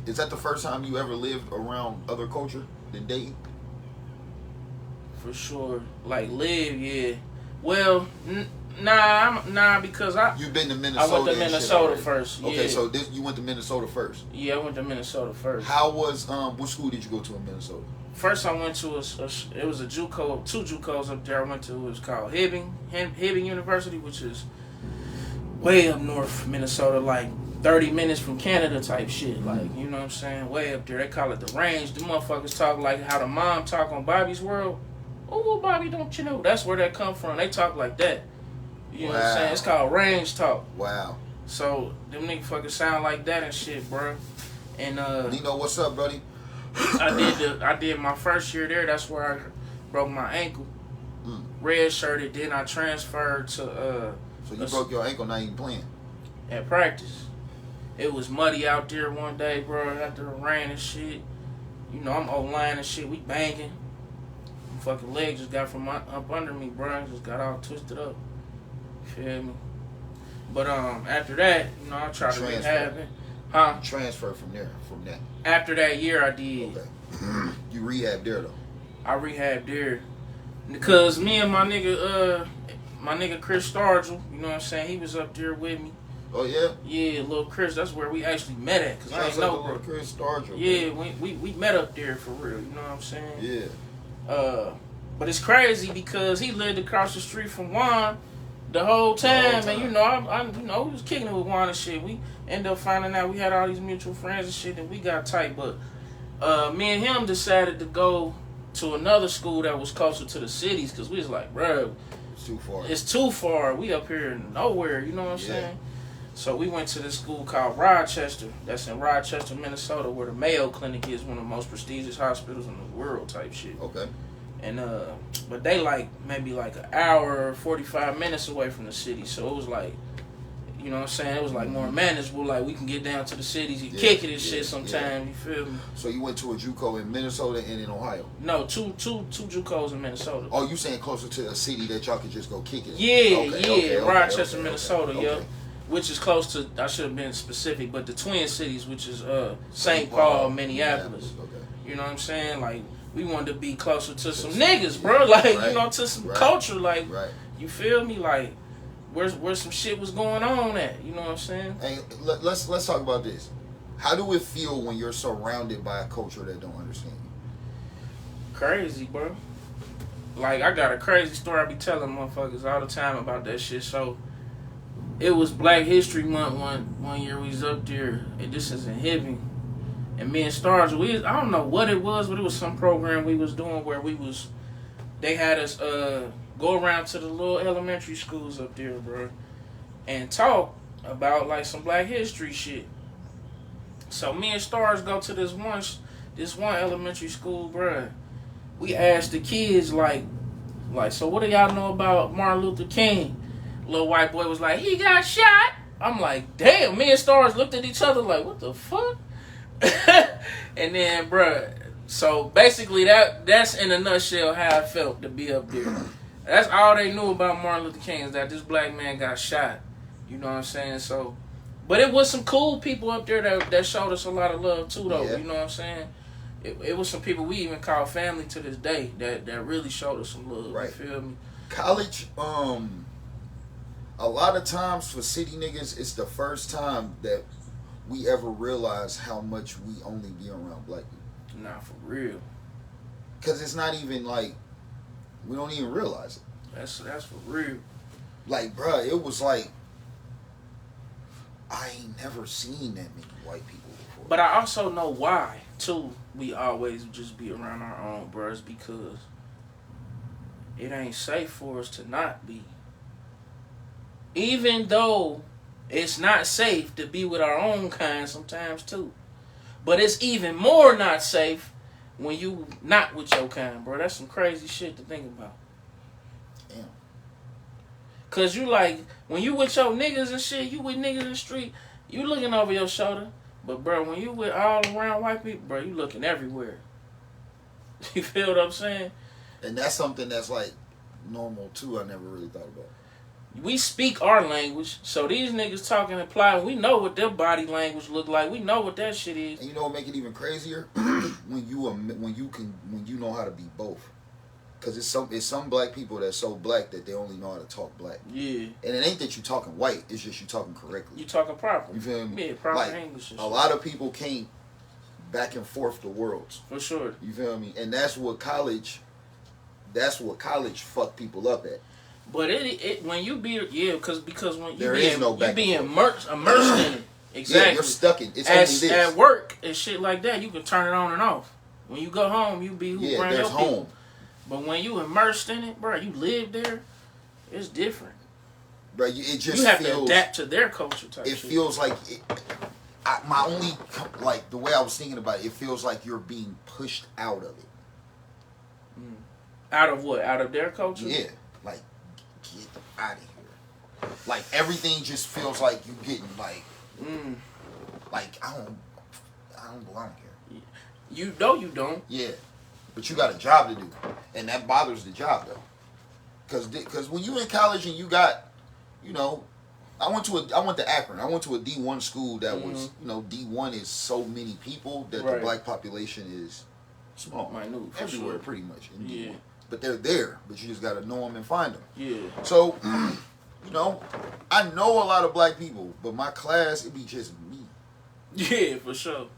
is that the first time you ever lived around other culture than dating? For sure, like live, yeah. Well, nah, because You've been to Minnesota. I went to Minnesota first. Yeah. Okay, so you went to Minnesota first. Yeah, I went to Minnesota first. How was what school did you go to in Minnesota? First, I went to it was a JUCO, 2 JUCOs up there. I went to, it was called Hibbing University, which is way up north Minnesota, like 30 minutes from Canada type shit. Like, you know what I'm saying? Way up there. They call it the range. The motherfuckers talk like how the mom talk on Bobby's World. Oh, Bobby, don't you know? That's where that come from. They talk like that. You know what I'm saying? It's called range talk. Wow. So, them niggas fucking sound like that and shit, bro. And, Nino, what's up, buddy? I did my first year there. That's where I broke my ankle. Red shirted. Then I transferred to, So you broke your ankle, now you playing? At practice. It was muddy out there one day, bro, after the rain and shit. You know, I'm O-line and shit. We banging. Fucking leg just got from up under me, bro. Just got all twisted up. Feel me? But after that, you know, I tried to rehab it. Huh? Transfer from there, from that. After that year, I did. Okay. You rehabbed there though. I rehabbed there because me and my nigga Chris Stargell, you know what I'm saying? He was up there with me. Oh yeah. Yeah, little Chris. That's where we actually met at. Cause I ain't know, bro. Chris Stargell. Yeah, we met up there for real. You know what I'm saying? Yeah. But it's crazy because he lived across the street from Juan the whole time. And you know, I we was kicking it with Juan and shit. We ended up finding out we had all these mutual friends and shit, and we got tight. But me and him decided to go to another school that was closer to the cities because we was like, bro, it's too far. It's too far. We up here in nowhere. You know what I'm saying? So we went to this school called Rochester. That's in Rochester, Minnesota, where the Mayo Clinic is, one of the most prestigious hospitals in the world type shit. Okay. And but they like maybe like an hour, 45 minutes away from the city. So it was like, you know what I'm saying? It was like more manageable. Like we can get down to the cities and kick it and shit sometime. You feel me? So you went to a JUCO in Minnesota and in Ohio? No, two JUCOs in Minnesota. Oh, you saying closer to a city that y'all could just go kick it? Yeah, Rochester, Minnesota, yeah. Which is close to, I should have been specific, but the Twin Cities, which is St. Paul, Minneapolis. Okay. You know what I'm saying? Like, we wanted to be closer to some niggas, bro. Like, you know, to some culture. Like, you feel me? Like, where some shit was going on at. You know what I'm saying? Hey, let's talk about this. How do it feel when you're surrounded by a culture that don't understand you? Crazy, bro. Like, I got a crazy story I be telling motherfuckers all the time about that shit. So, it was Black History Month one year we was up there, and this is in Hibbing. And me and Stars, I don't know what it was, but it was some program we was doing where they had us go around to the little elementary schools up there, bro, and talk about like some Black History shit. So me and Stars go to this one elementary school, bro. We asked the kids like, so what do y'all know about Martin Luther King? Little white boy was like, he got shot. I'm like, damn. Me and Stars looked at each other like, what the fuck? And then, bruh, so basically that's in a nutshell how I felt to be up there. That's all they knew about Martin Luther King, is that this black man got shot. You know what I'm saying? So But it was some cool people up there that showed us a lot of love too, though. Yeah. You know what I'm saying? It was some people we even call family to this day that really showed us some love. Right. You feel me? College, a lot of times for city niggas, it's the first time that we ever realize how much we only be around black people. Nah, for real. Cause it's not even like we don't even realize it. That's for real. Like, bruh, it was like I ain't never seen that many white people before. But I also know why too. We always just be around our own, bros, because it ain't safe for us to not be. Even though it's not safe to be with our own kind sometimes too. But it's even more not safe when you not with your kind, bro. That's some crazy shit to think about. Damn. Cause you like, when you with your niggas and shit, you with niggas in the street, you looking over your shoulder. But bro, when you with all around white people, bro, you looking everywhere. You feel what I'm saying? And that's something that's like normal too. I never really thought about. We speak our language, so these niggas talking and applying. We know what their body language look like. We know what that shit is. And you know what make it even crazier? when you know how to be both. Cause it's some black people that's so black that they only know how to talk black. Yeah. And it ain't that you talking white. It's just you talking correctly. You talking proper. You feel me? Yeah, proper like, English. And a lot of people can't back and forth the worlds. For sure. You feel me? And that's what college fuck people up at. But it when you be because when there is no back you be immersed in it. Exactly. Yeah, you're stuck in. It's only this. At work and shit like that, you can turn it on and off. When you go home, you be who around your home. people. But when you immersed in it, bro, you live there. It's different. Bro, it just you have feels, to adapt to their culture type. It shit. feels like my only like the way I was thinking about it. It feels like you're being pushed out of it. Out of what? Out of their culture? Yeah, like get out of here. Like everything just feels like you getting like I don't belong here. You know you don't. Yeah, but you got a job to do, and that bothers the job though. Cause when you in college and you got, you know, I went to Akron. I went to a D1 school that was, you know, D1 is so many people that the black population is small, minute, everywhere pretty much. In yeah. D1. But they're there, but you just gotta know them and find them. Yeah. So, you know, I know a lot of black people, but my class it be just me. Yeah, for sure.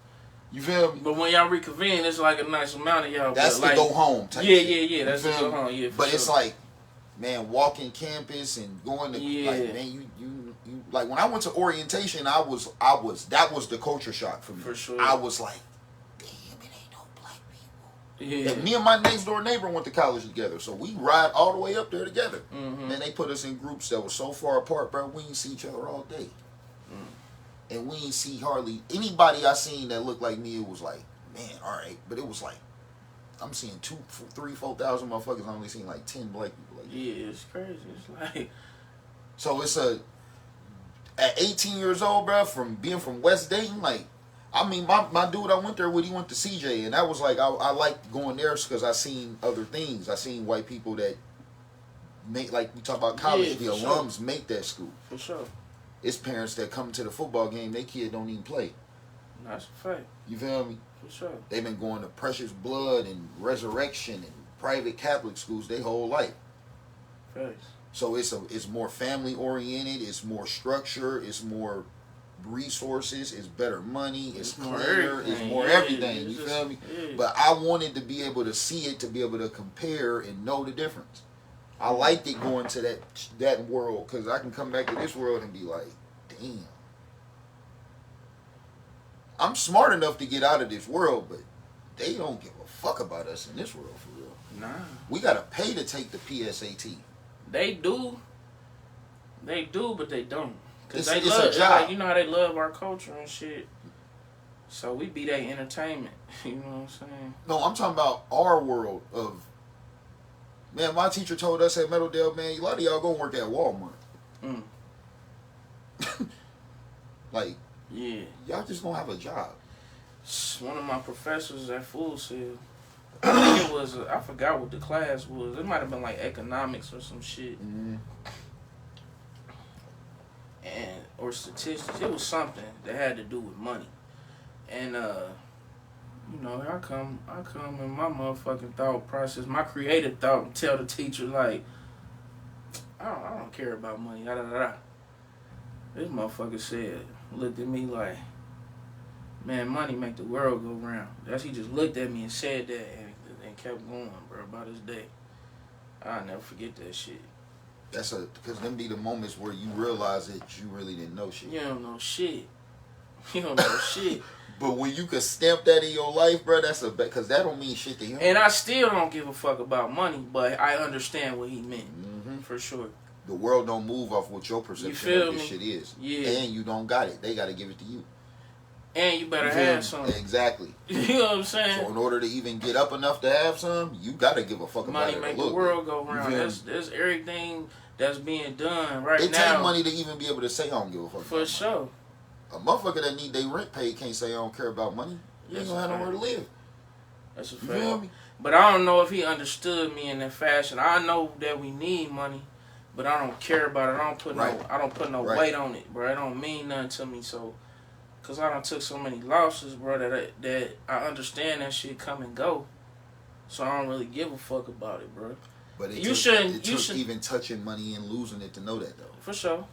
You feel me? But when y'all reconvene, it's like a nice amount of y'all. That's the like, go home type. Yeah. That's the go home. Yeah, but sure. it's like, man, walking campus and going to like, man, you like when I went to orientation, that was the culture shock for me. For sure. I was like, damn, it ain't no black people. Yeah. And me and my next door neighbor went to college together, so we ride all the way up there together. Mm-hmm. And they put us in groups that were so far apart, bro. We didn't see each other all day. And we didn't see hardly anybody I seen that looked like me. It was like, man, all right. But it was like, I'm seeing 4,000 motherfuckers. I only seen like 10 black people. Like yeah, it's crazy. It's like, so it's at 18 years old, bro, from being from West Dayton, like, I mean, my dude I went there with, he went to CJ, and that was like, I liked going there because I seen other things. I seen white people that make, like we talk about college, the alums make that school. For sure. It's parents that come to the football game, their kid don't even play. That's a fact. You feel me? For sure. They've been going to Precious Blood and Resurrection and private Catholic schools their whole life. Facts. So it's more family oriented, it's more structure, it's more resources, it's better money, it's cleaner, it's more everything. You feel me? Yeah. But I wanted to be able to see it, to be able to compare and know the difference. I liked it going to that world because I can come back to this world and be like, damn. I'm smart enough to get out of this world, but they don't give a fuck about us in this world for real. Nah. We gotta pay to take the PSAT. They do, but they don't. Cause It's love, a job. like, you know how they love our culture and shit. So we be their entertainment. You know what I'm saying? No, I'm talking about our world of. Man, my teacher told us at Meadowdale, man, a lot of y'all gonna work at Walmart. Like, yeah, y'all just gonna have a job. One of my professors at Full Sail, I think it was, I forgot what the class was. It might have been like economics or some shit. Mm-hmm. or statistics. It was something that had to do with money. And you know, I come in my motherfucking thought process, my creative thought, and tell the teacher like, I don't care about money. Da da da. This motherfucker looked at me like, man, money make the world go round. He just looked at me and said that and kept going, bro, about his day. I'll never forget that shit. Because them be the moments where you realize that you really didn't know shit. You don't know shit. You don't know shit. But when you can stamp that in your life, bro, because that don't mean shit to him. And I still don't give a fuck about money, but I understand what he meant. For sure. The world don't move off what your perception of this shit is. Yeah. And you don't got it. They got to give it to you. And you better have some. Exactly. You know what I'm saying? So in order to even get up enough to have some, you got to give a fuck about it. Money make the world go round. There's everything that's being done right now. It takes money to even be able to say I don't give a fuck about For sure. Money. A motherfucker that need their rent paid can't say I don't care about money. You ain't gonna have nowhere to live. That's a fact. But I don't know if he understood me in that fashion. I know that we need money, but I don't care about it. I don't put no weight on it, bro. It don't mean nothing to me. So, cause I done took so many losses, bro, that I understand that shit come and go. So I don't really give a fuck about it, bro. But it took even touching money and losing it to know that though. For sure.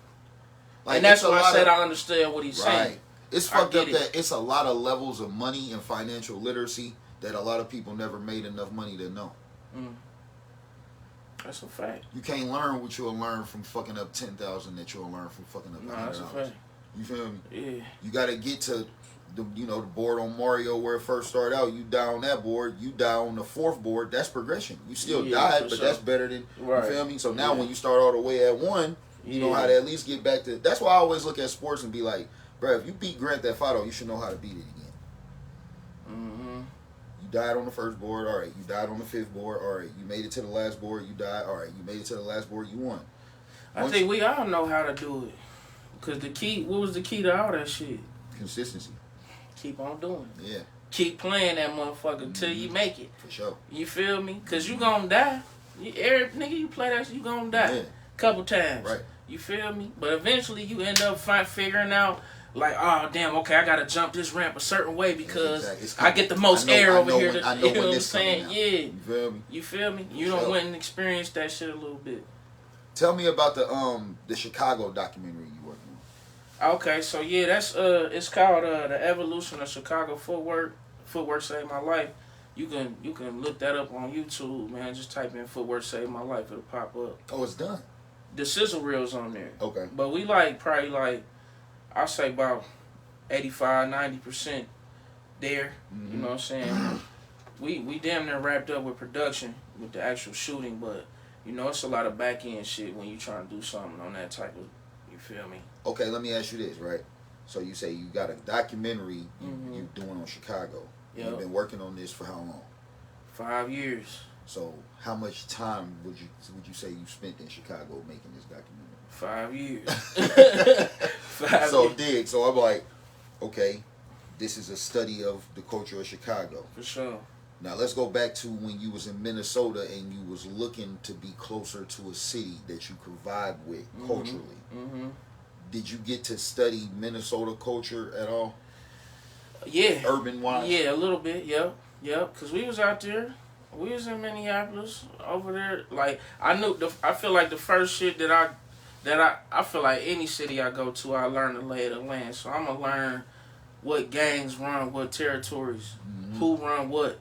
Like, and that's why I said I understand what he's saying. It's fucked up that it's a lot of levels of money and financial literacy that a lot of people never made enough money to know. That's a fact. You can't learn what you'll learn from fucking up 10,000 that you'll learn from fucking up $100. That's a fact. You feel me? Yeah. You got to get to the board on Mario where it first started out. You die on that board. You die on the fourth board. That's progression. You still died, but that's better than you feel me. So now when you start all the way at one. You know how to at least get back to. That's why I always look at sports and be like, bro, if you beat Grand Theft Auto, you should know how to beat it again. You died on the first board, all right. You died on the fifth board, all right. You made it to the last board, you died, all right. You made it to the last board, you won. I think we all know how to do it. Cause what was the key to all that shit? Consistency. Keep on doing it. Yeah. Keep playing that motherfucker till you make it. For sure. You feel me? Cause you gonna die. Every nigga you play that shit, you gonna die. Yeah. Couple times. Right. You feel me? But eventually you end up figuring out like, oh damn, okay, I gotta jump this ramp a certain way because I get the most air over here. You know what I'm saying? Yeah. You feel me? You feel me? You don't went and experienced that shit a little bit. Tell me about the Chicago documentary you working on. Okay, so yeah, that's it's called The Evolution of Chicago Footwork. Footwork Saved My Life. You can look that up on YouTube, man. Just type in Footwork Saved My Life, it'll pop up. Oh, it's done. The sizzle reel's on there. Okay. But we probably I'll say about 85-90% there. You know what I'm saying? we damn near wrapped up with production with the actual shooting, but you know it's a lot of back end shit when you trying to do something on that type of, you feel me? Okay, let me ask you this, right? So you say you got a documentary you doing on Chicago. Yep. You've been working on this for how long? 5 years. So how much time would you say you spent in Chicago making this documentary? 5 years. 5 years. So I'm like, okay, this is a study of the culture of Chicago. For sure. Now let's go back to when you was in Minnesota and you was looking to be closer to a city that you could vibe with culturally. Did you get to study Minnesota culture at all? Yeah. Urban wise? Yeah, a little bit. Yep. Because we was out there. We was in Minneapolis over there. Like I feel like the first shit that I feel like any city I go to, I learn the lay of the land. So I'm gonna learn what gangs run what territories, who run what.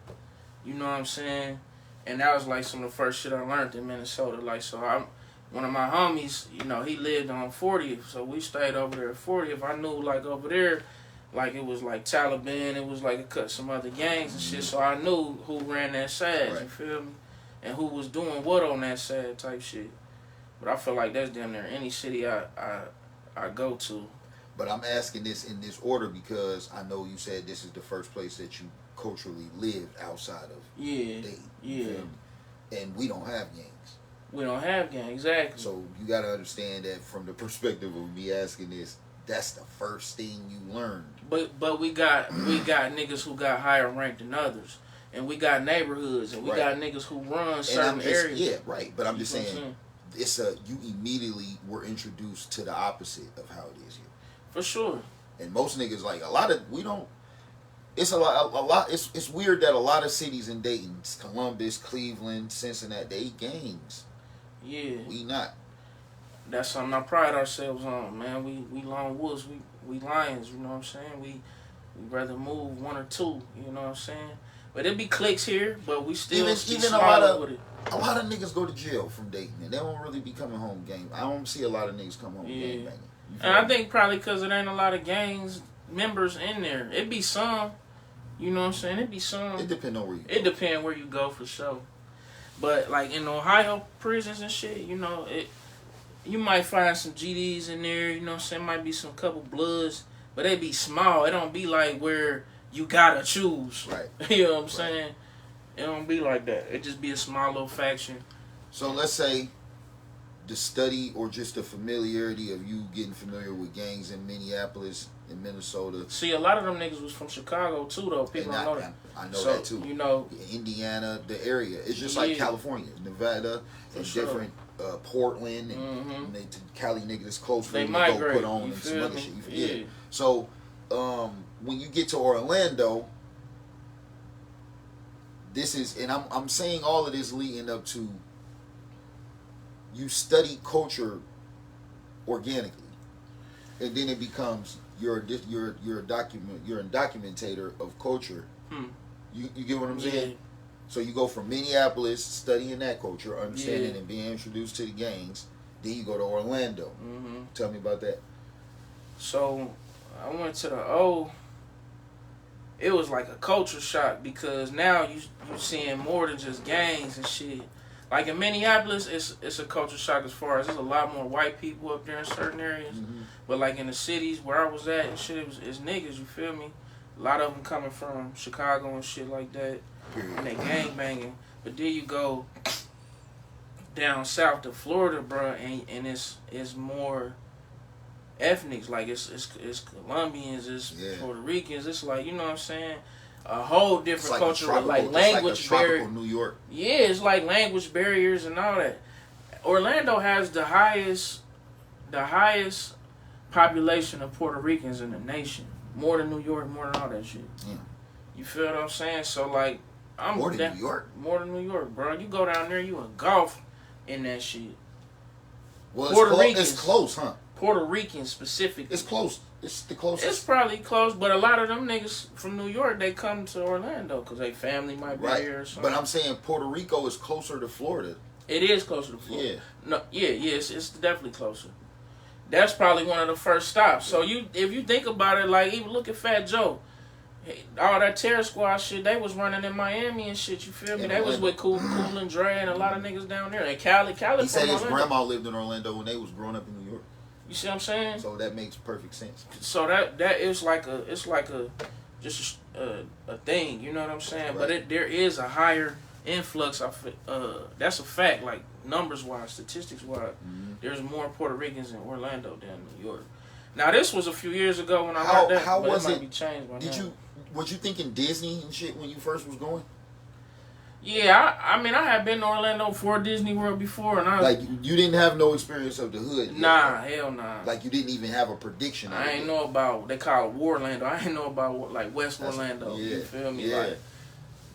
You know what I'm saying? And that was like some of the first shit I learned in Minnesota. Like, so one of my homies, you know, he lived on 40th, so we stayed over there at 40th. I knew like over there, like it was like Taliban, it was like some other gangs and shit. So I knew who ran that side. You feel me? And who was doing what on that side type shit. But I feel like that's damn near any city I go to. But I'm asking this in this order because I know you said this is the first place that you culturally lived outside of Dayton. Yeah. And we don't have gangs. We don't have gangs, exactly. So you got to understand that from the perspective of me asking this, that's the first thing you learned. But we got niggas who got higher rank than others. And we got neighborhoods and we got niggas who run certain areas. Yeah, right. But I'm just saying, you immediately were introduced to the opposite of how it is here. For sure. And most niggas like we don't. It's a lot. It's weird that a lot of cities in Dayton, Columbus, Cleveland, Cincinnati, they gangs. Yeah. We not. That's something I pride ourselves on, man. We lone wolves, we lions, you know what I'm saying? We rather move one or two, you know what I'm saying? But it be cliques here, but we still even a lot of niggas go to jail from Dayton, and they don't really be coming home gang. I don't see a lot of niggas come home gang banging. And I think probably because it ain't a lot of gangs members in there. It be some, you know what I'm saying? It be some. It depend on where you go. It depend where you go for sure. But like in Ohio prisons and shit, you know, you might find some GDs in there, you know what I'm saying? Might be some couple Bloods, but they be small. It don't be like where you gotta choose. Right. You know what I'm saying? It don't be like that. It just be a small little faction. So let's say the study or just the familiarity of you getting familiar with gangs in Minneapolis and Minnesota. See, a lot of them niggas was from Chicago too, though. People don't know that. I know that too. You know, Indiana, the area. It's just like California, Nevada, and different Portland and Cali niggas that's close for them to go put on and some other shit. Yeah. So when you get to Orlando, this is, and I'm saying all of this leading up to you study culture organically, and then it becomes you're a documentator of culture. You get what I'm saying? So you go from Minneapolis, studying that culture, understanding and being introduced to the gangs. Then you go to Orlando. Tell me about that. So I went to the O. It was like a culture shock because now you seeing more than just gangs and shit. Like in Minneapolis, it's a culture shock as far as there's a lot more white people up there in certain areas. But like in the cities where I was at and shit, it's niggas, you feel me? A lot of them coming from Chicago and shit like that. And they gang banging. But then you go down south to Florida, bro, and it's more ethnics. Like it's Colombians, it's Puerto Ricans. It's like, you know what I'm saying? A whole different culture with like language barriers. New York. Yeah, it's like language barriers and all that. Orlando has the highest population of Puerto Ricans in the nation. More than New York, more than all that shit. You feel what I'm saying? So like more than New York? More than New York, bro. You go down there, you engulf in that shit. Well, it's close, huh? Puerto Ricans specifically. It's close. It's the closest. It's probably close, but a lot of them niggas from New York, they come to Orlando because their family might be here or something. But I'm saying Puerto Rico is closer to Florida. It is closer to Florida. Yeah. No, it's definitely closer. That's probably one of the first stops. So if you think about it, like even look at Fat Joe. All that Terror Squad shit, they was running in Miami and shit, you feel me? They was with Cool and Dre and a lot of niggas down there. And Cali he said his grandma lived in Orlando when they was growing up in New York. You see what I'm saying? So that makes perfect sense. So that is like a just a thing, you know what I'm saying? Right. But there is a higher influx of that's a fact, like numbers wise, statistics wise. There's more Puerto Ricans in Orlando than New York. Now this was a few years ago when I heard that. How was it? Might be changed by now. Was you thinking Disney and shit when you first was going? Yeah, I mean, I had been to Orlando for Disney World before, and like you didn't have no experience of the hood. Nah, hell nah. Like you didn't even have a prediction. I ain't know about they call it Warlando. I ain't know about like West Orlando. Yeah, you feel me? Yeah. Like,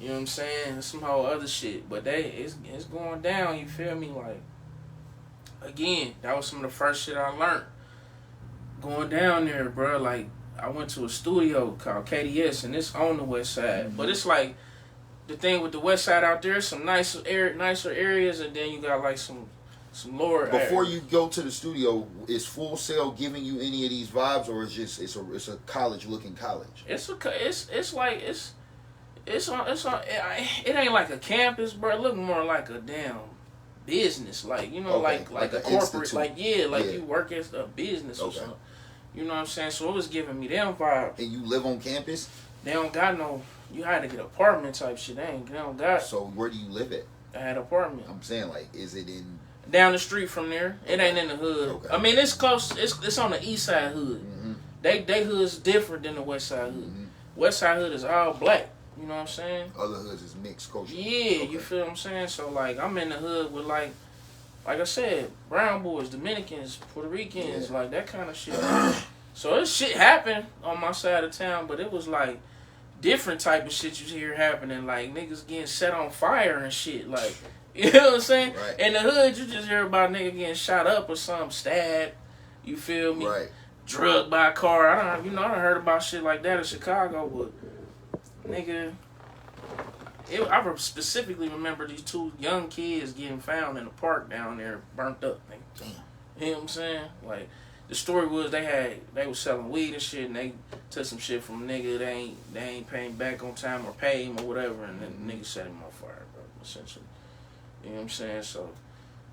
you know what I'm saying? Some whole other shit, but it's going down. You feel me? Like again, that was some of the first shit I learned going down there, bro. Like I went to a studio called KDS, and it's on the west side, but it's like. The thing with the west side out there, some nicer areas, and then you got like some lower. Before you go to the studio, is Full Sail giving you any of these vibes, or it's a college looking college? It ain't like a campus, bro. It look more like a damn business, like you know, like a corporate, like you work as a business or something. You know what I'm saying? So it was giving me them vibes. And you live on campus? They don't got no. You had to get an apartment type shit. They don't got. So where do you live at? I had an apartment. I'm saying, like, is it in down the street from there? It ain't in the hood. Okay. I mean, it's close. It's on the east side hood. They hood's different than the west side hood. West side hood is all black. You know what I'm saying? Other hoods is mixed culture. Yeah, you feel what I'm saying? So like, I'm in the hood with like I said, brown boys, Dominicans, Puerto Ricans, like that kind of shit. So this shit happened on my side of town, but it was like different type of shit you hear happening, like niggas getting set on fire and shit, like, you know what I'm saying? Right. In the hood, you just hear about nigga getting shot up or something, stabbed. You feel me? Right. Drugged by a car. I done heard about shit like that in Chicago, but nigga, I specifically remember these two young kids getting found in a park down there, burnt up, nigga. Damn. You know what I'm saying? Like, the story was they was selling weed and shit, and they took some shit from a nigga they ain't paying back on time or pay him or whatever, and then the nigga set him on fire, bro, essentially. You know what I'm saying? So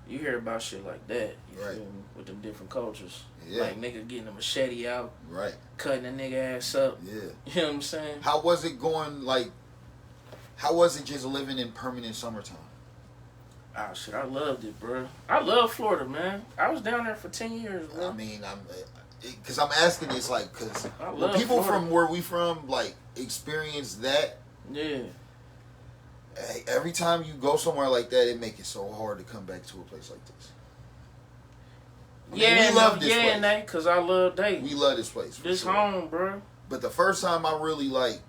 you hear about shit like that, you right. feel me, with them different cultures. Yeah. Like nigga getting a machete out, right, cutting a nigga ass up. Yeah. You know what I'm saying? How was it going? Like, how was it just living in permanent summertime? Oh shit, I loved it, bro. I love Florida, man. I was down there for 10 years, bro. I mean, because I'm asking this, like, because people Florida. from where we from, like, experience that. Yeah. Every time you go somewhere like that, it makes it so hard to come back to a place like this. I mean, we love this place. Yeah, because I love Dayton. We love this place. This sure. home, bro. But the first time I really, like,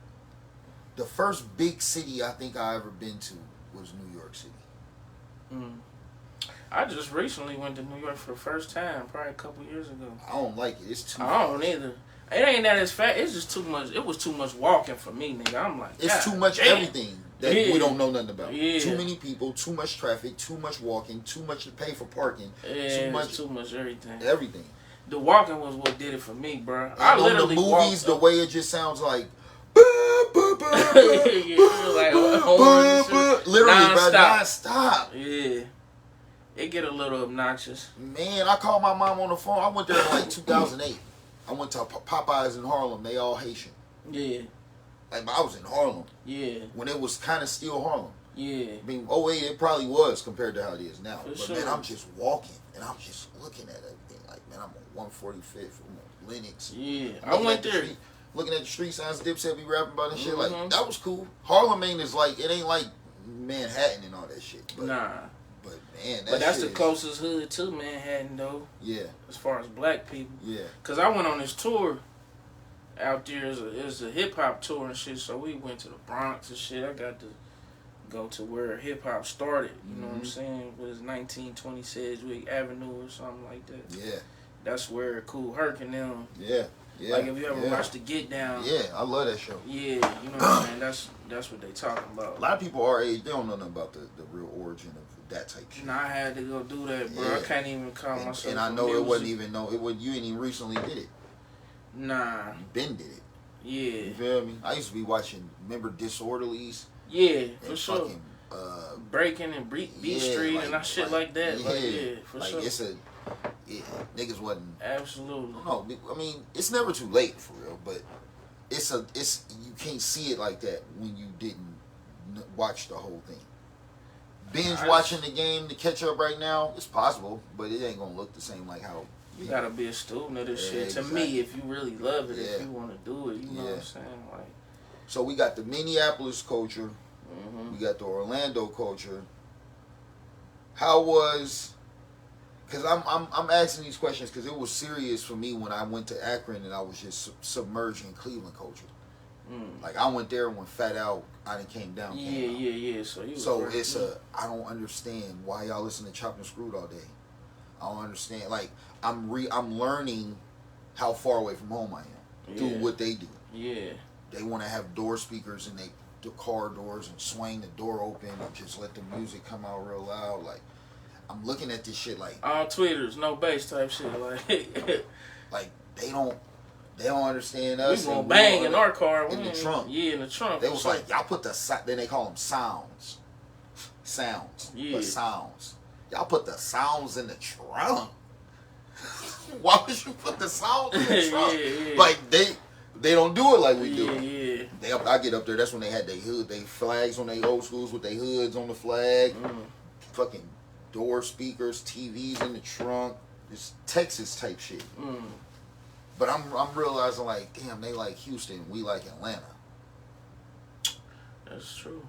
the first big city I think I ever been to was New York City. I just recently went to New York for the first time, probably a couple years ago. I don't like it. It's too I don't either. It ain't that as fast. It's just too much. It was too much walking for me, nigga. I'm like, it's too much damn. everything that we don't know nothing about. Yeah. Too many people, too much traffic, too much walking, too much to pay for parking. Yeah, too much everything. Everything. The walking was what did it for me, bro. And I on literally the movies, the way it just sounds like. Literally, bro, non-stop. Yeah. It get a little obnoxious. Man, I called my mom on the phone. I went there in like 2008. I went to Popeyes in Harlem. They all Haitian. Yeah. Like, I was in Harlem. Yeah. When it was kind of still Harlem. Yeah. I mean, 08, it probably was compared to how it is now. For but sure. man, I'm just walking and I'm just looking at everything. Like, man, I'm on 145th, I'm on Lenox. Yeah. I went there. Looking at the street signs, Dipset be rapping about and shit. Like, that was cool. Harlem ain't it ain't like Manhattan and all that shit. But, nah. But man, that's the closest hood to Manhattan, though. Yeah. As far as black people. Yeah. Cause I went on this tour out there. It was a hip hop tour and shit. So we went to the Bronx and shit. I got to go to where hip hop started. You know what I'm saying? It was 1920 Sedgwick Avenue or something like that. Yeah. That's where Cool Herc and them. Yeah. Yeah. Like if you ever watched the Get Down. Yeah, I love that show. Yeah, you know what I'm saying? That's what they talking about. A lot of people our age, they don't know nothing about the real origin of that type shit. Nah, I had to go do that, bro. Yeah. I can't even call myself. And I know it wasn't even you ain't even recently did it. Nah. You been did it. Yeah. You feel me? I used to be watching, remember Disorderlies? Yeah, for sure. Fucking, Breaking and Beat Street like, and shit like that. Yeah, for like sure. Niggas wasn't. Absolutely. No, I mean, it's never too late for real, but you can't see it like that when you didn't watch the whole thing. Binge watching the game to catch up right now, it's possible, but it ain't gonna look the same like how. You gotta be a student of this shit. Exactly. To me, if you really love it, if you want to do it, you know what I'm saying? Like, so we got the Minneapolis culture, we got the Orlando culture. How was? Because I'm asking these questions because it was serious for me when I went to Akron and I was just submerged in Cleveland culture. Like I went there when Fat Al I done came down. Yeah. So it's I don't understand why y'all listen to Chopped and Screwed all day. I don't understand. Like I'm learning how far away from home I am through what they do. Yeah. They want to have door speakers and the car doors and swing the door open and just let the music come out real loud. Like I'm looking at this shit like all tweeters, no bass type shit. Like they don't understand us. We gonna bang in our car in the trunk. Yeah, in the trunk. They was like y'all put then they call them sounds, yeah, but sounds. Y'all put the sounds in the trunk. Why would you put the sounds in the trunk? Yeah. Like they don't do it like we do. Yeah. I get up there. That's when they had they flags on their old schools with their hoods on the flag. Fucking door speakers, TVs in the trunk. It's Texas type shit. But I'm realizing like, damn, they like Houston, we like Atlanta. That's true.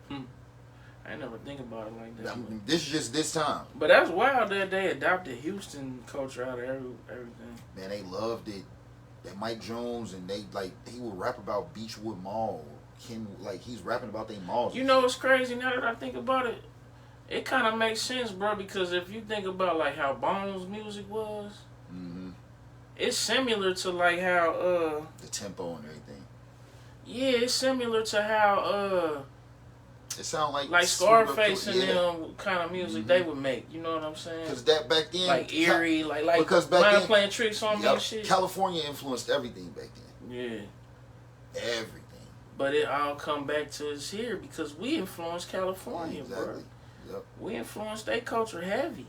I ain't never think about it like that. This is just this time. But that's wild that they adopted Houston culture out of everything. Man, they loved it. that Mike Jones, and they like he would rap about Beechwood Mall. He's rapping about their malls. You know what's crazy now that I think about it? It kind of makes sense, bro, because if you think about like how Bones music was, it's similar to like how the tempo and everything. Yeah, it's similar to how it sound like Scarface and them kind of music they would make. You know what I'm saying? Because that back then, like eerie, like because back then playing tricks on me and shit. California influenced everything back then. Yeah, everything. But it all come back to us here because we influenced California, exactly. bro. Yep. We influenced their culture heavy.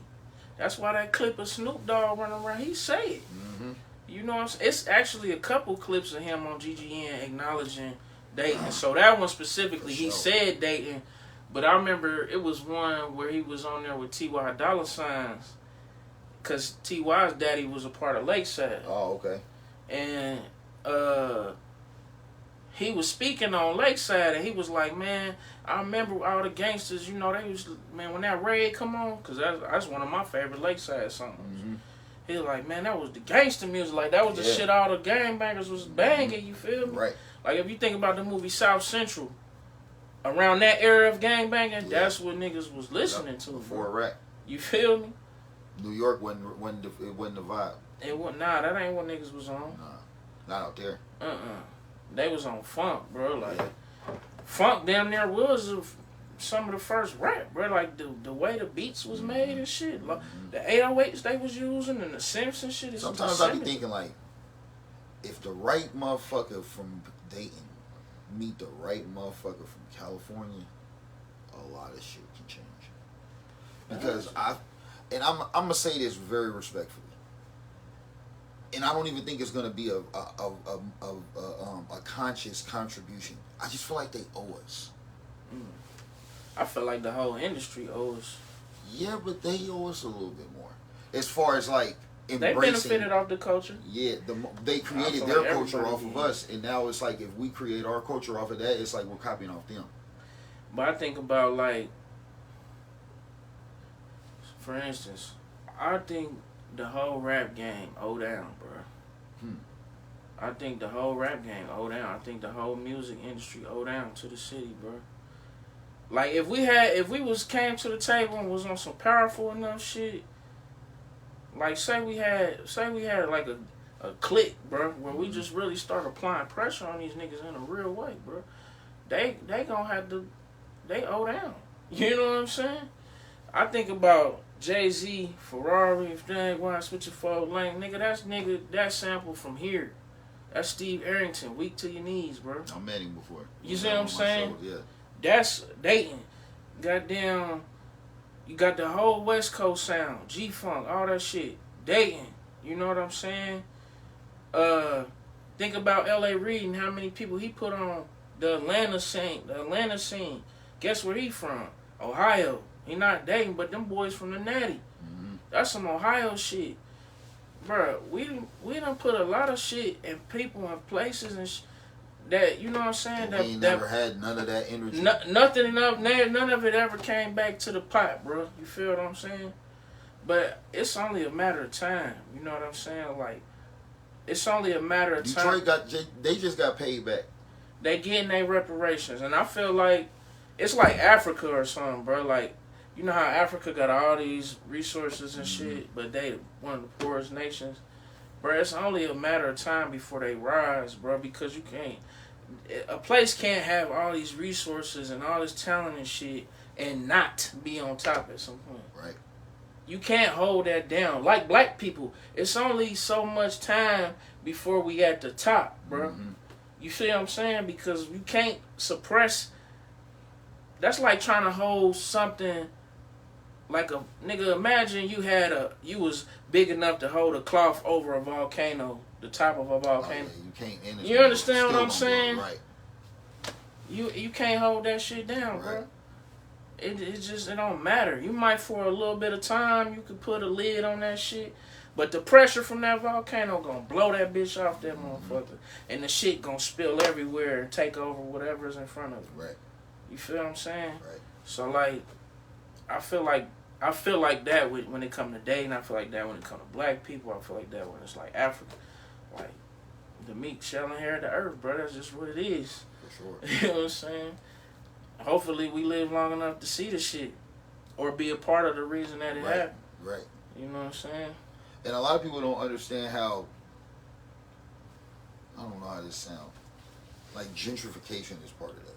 That's why that clip of Snoop Dogg running around, he say it. You know what I'm saying? It's actually a couple clips of him on GGN acknowledging Dayton. So that one specifically, he said Dayton. But I remember it was one where he was on there with T.Y. Dollar Signs. Because T.Y.'s daddy was a part of Lakeside. Oh, okay. And he was speaking on Lakeside, and he was like, man, I remember all the gangsters, you know, they was, man, when that raid come on, because that's one of my favorite Lakeside songs. He was like, man, that was the gangster music. Like, that was the shit all the gangbangers was banging, you feel me? Right. Like, if you think about the movie South Central, around that era of gangbanging, that's what niggas was listening to. Before rap. You feel me? New York wasn't the vibe. Nah, that ain't what niggas was on. Nah, not out there. They was on funk, bro. Like, funk damn near was some of the first rap, bro. Like, the way the beats was made and shit. Like, the 808s they was using and the synths and shit. Sometimes I be thinking, like, if the right motherfucker from Dayton meet the right motherfucker from California, a lot of shit can change. Because I'm gonna say this very respectfully, and I don't even think it's gonna be a conscious contribution. I just feel like they owe us. I feel like the whole industry owes. Yeah, but they owe us a little bit more. As far as like embracing, they benefited off the culture. Yeah, they created their culture off of us, and now it's like if we create our culture off of that, it's like we're copying off them. But I think about like, for instance, I think the whole rap game owe down, bro. I think the whole rap game owe down. I think the whole music industry owe down to the city, bro. Like if we came to the table and was on some powerful enough shit, like say we had like a clique, bro, where we just really start applying pressure on these niggas in a real way, bro. They gonna have to, they owe down. You know what I'm saying? I think about Jay-Z, Ferrari, if they ain't going to switch a fold lane, that sample from here. That's Steve Arrington, Weak to Your Knees, bro. I met him before. You see what I'm saying? Yeah. That's Dayton. Goddamn, you got the whole West Coast sound, G-Funk, all that shit. Dayton, you know what I'm saying? Think about L.A. Reid and how many people he put on the Atlanta scene. Guess where he from? Ohio. He not Dayton, but them boys from the Natty. That's some Ohio shit. Bruh, we done put a lot of shit and people and places and that, you know what I'm saying? We ain't never had none of that energy. None of it ever came back to the pot, bro. You feel what I'm saying? But it's only a matter of time. You know what I'm saying? Like, it's only a matter of time. They just got paid back. They getting their reparations. And I feel like it's like Africa or something, bro. Like, you know how Africa got all these resources and shit, but they one of the poorest nations. Bro, it's only a matter of time before they rise, bro, because a place can't have all these resources and all this talent and shit and not be on top at some point. Right. You can't hold that down. Like black people, it's only so much time before we at the top, bro. You see what I'm saying? Because you can't suppress. That's like trying to hold something. Like a nigga, imagine you was big enough to hold a cloth over a volcano, the top of a volcano. Oh, yeah, you can't. You understand what I'm saying? Right. You can't hold that shit down, bro. It don't matter. You might for a little bit of time you could put a lid on that shit, but the pressure from that volcano gonna blow that bitch off that motherfucker, and the shit gonna spill everywhere and take over whatever's in front of it. Right. You feel what I'm saying? Right. So like, I feel like that when it come to Dayton. I feel like that when it come to black people. I feel like that when it's like Africa. Like, the meek shall inherit the earth, bro. That's just what it is. For sure. You know what I'm saying? Hopefully we live long enough to see the shit. Or be a part of the reason that it happened. Right. You know what I'm saying? And a lot of people don't understand how, I don't know how this sounds, like gentrification is part of that.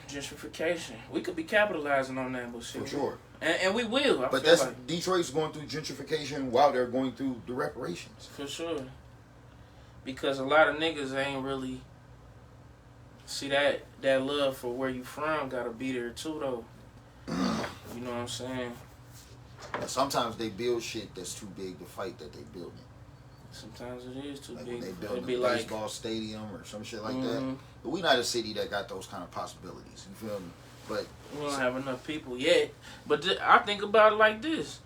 Gentrification. We could be capitalizing on that, but shit. For sure. And we will. But that's like Detroit's going through gentrification while they're going through the reparations. For sure. Because a lot of niggas ain't really see that love for where you from gotta be there too though. You know what I'm saying? Sometimes they build shit that's too big to fight that they building. Sometimes it is too like big. When they build a baseball stadium or some shit like that. But we not a city that got those kind of possibilities. You feel me? But we don't have enough people yet. But I think about it like this: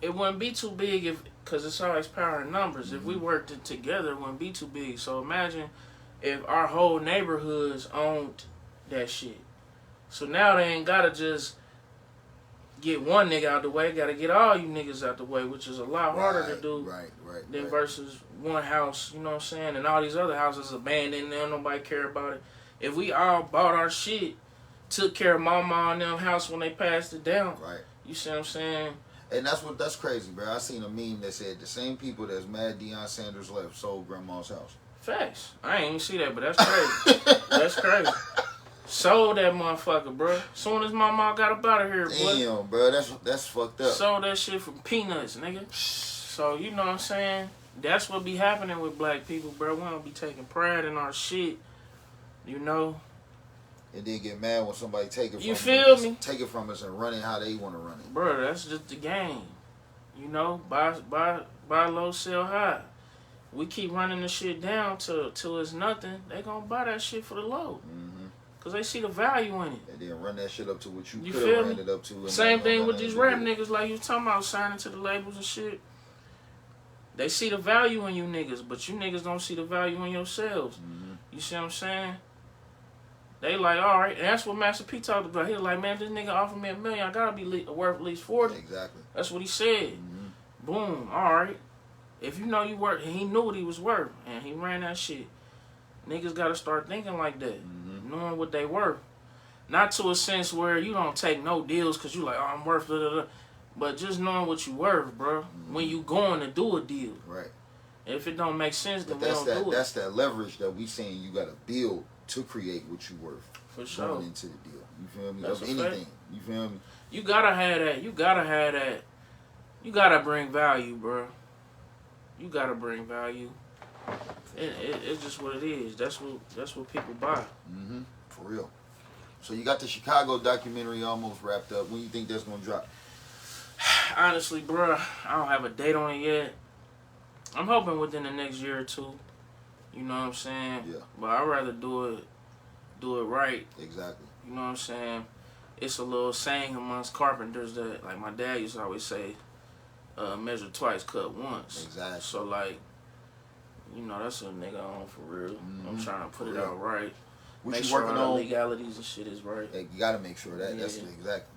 it wouldn't be too big because it's always power in numbers. If we worked it together, it wouldn't be too big. So imagine if our whole neighborhoods owned that shit. So now they ain't gotta just get one nigga out the way, gotta get all you niggas out the way, which is a lot harder to do than versus one house, you know what I'm saying? And all these other houses abandoned, there nobody care about it. If we all bought our shit, took care of mama and them house when they passed it down, you see what I'm saying? And that's crazy, bro. I seen a meme that said the same people that's mad Deion Sanders left sold grandma's house. Facts. I ain't even see that, but that's crazy. That's crazy. Sold that motherfucker, bro. Soon as my mom got up out of here, boy. Damn, bro, that's fucked up. Sold that shit for peanuts, nigga. So, you know what I'm saying? That's what be happening with black people, bro. We don't be taking pride in our shit, you know? And then get mad when somebody take it from us. You feel me? Take it from us and run it how they want to run it. Bro, that's just the game. You know? Buy low, sell high. We keep running the shit down till it's nothing. They gonna buy that shit for the low. Because they see the value in it. And then run that shit up to what you could feel have me? ran it up to. Same thing with these rap niggas like you talking about signing to the labels and shit. They see the value in you niggas, but you niggas don't see the value in yourselves. You see what I'm saying? They like, all right. And that's what Master P talked about. He was like, man, this nigga offered me $1 million. I gotta be worth at least 40. Exactly. That's what he said. Boom. All right. If you know you worth, he knew what he was worth, and he ran that shit. Niggas gotta start thinking like that. Knowing what they worth. Not to a sense where you don't take no deals because you like, oh, I'm worth it. But just knowing what you worth, bro. When you going to do a deal. Right. If it don't make sense, then we don't do it. That's that leverage that we saying you got to build to create what you worth. For sure. Going into the deal. You feel me? That's of anything. You feel me? You gotta have that. You gotta have that. You gotta bring value, bro. You gotta bring value. It's just what it is. That's what people buy. For real. So you got the Chicago documentary almost wrapped up. When you think that's gonna drop? Honestly, bro, I don't have a date on it yet. I'm hoping within the next year or two. You know what I'm saying? Yeah. But I'd rather do it right. Exactly. You know what I'm saying? It's a little saying amongst carpenters that, like my dad used to always say, measure twice, cut once. Exactly. So like, you know, that's a nigga on for real. I'm trying to put it out right. What make you sure working all on? the legalities and shit is right. You gotta make sure that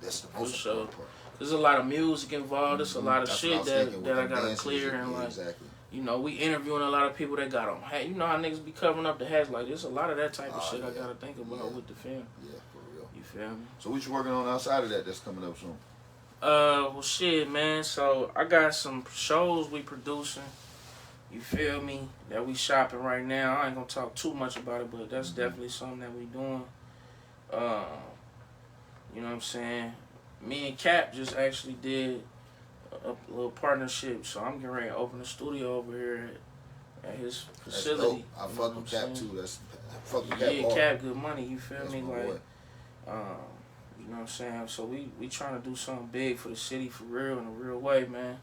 that's the most important part. There's a lot of music involved. There's a lot of shit that I gotta clear and like. Exactly. You know, we interviewing a lot of people that got on hat. You know how niggas be covering up the hats like this. A lot of that type of shit I gotta think about with the film. Yeah, for real. You feel me? So what you working on outside of that that's coming up soon? Well, shit, man. So I got some shows we producing. You feel me? That we shopping right now. I ain't gonna talk too much about it, but that's definitely something that we doing. You know what I'm saying? Me and Cap just actually did a little partnership, so I'm getting ready to open a studio over here at his facility. I fuck with Cap too. Fuck with Cap. Yeah, Cap good money. You feel me? Like, you know what I'm saying? So we trying to do something big for the city for real in a real way, man.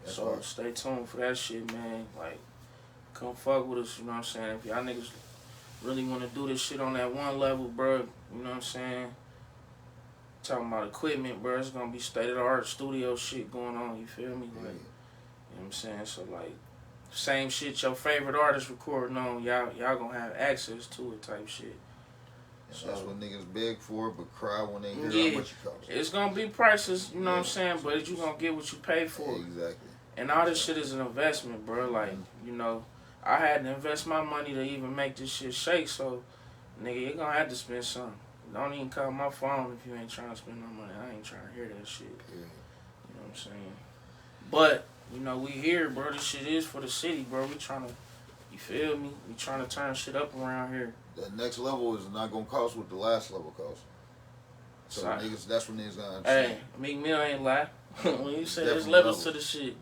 That's so stay tuned for that shit, man. Like, come fuck with us. You know what I'm saying? If y'all niggas really want to do this shit on that one level, bro, you know what I'm saying? Talking about equipment, bro, it's gonna be state-of-the-art studio shit going on, you feel me? Like, you know what I'm saying? So, like, same shit your favorite artist recording on, y'all gonna have access to it type shit. So that's what niggas beg for, but cry when they hear how much it costs. It's gonna be prices, you know what I'm saying? But you gonna get what you pay for. Exactly. And all this shit is an investment, bro. Like, you know, I had to invest my money to even make this shit shake. So, nigga, you gonna have to spend something. Don't even call my phone if you ain't trying to spend no money. I ain't trying to hear that shit. Yeah. You know what I'm saying? But, you know, we here, bro. This shit is for the city, bro. We trying to, you feel me? We trying to turn shit up around here. That next level is not gonna cost what the last level cost. So Sorry. niggas, that's when niggas gonna Hey, understand. Meek Mill ain't lie. When you say there's Definitely levels to the shit.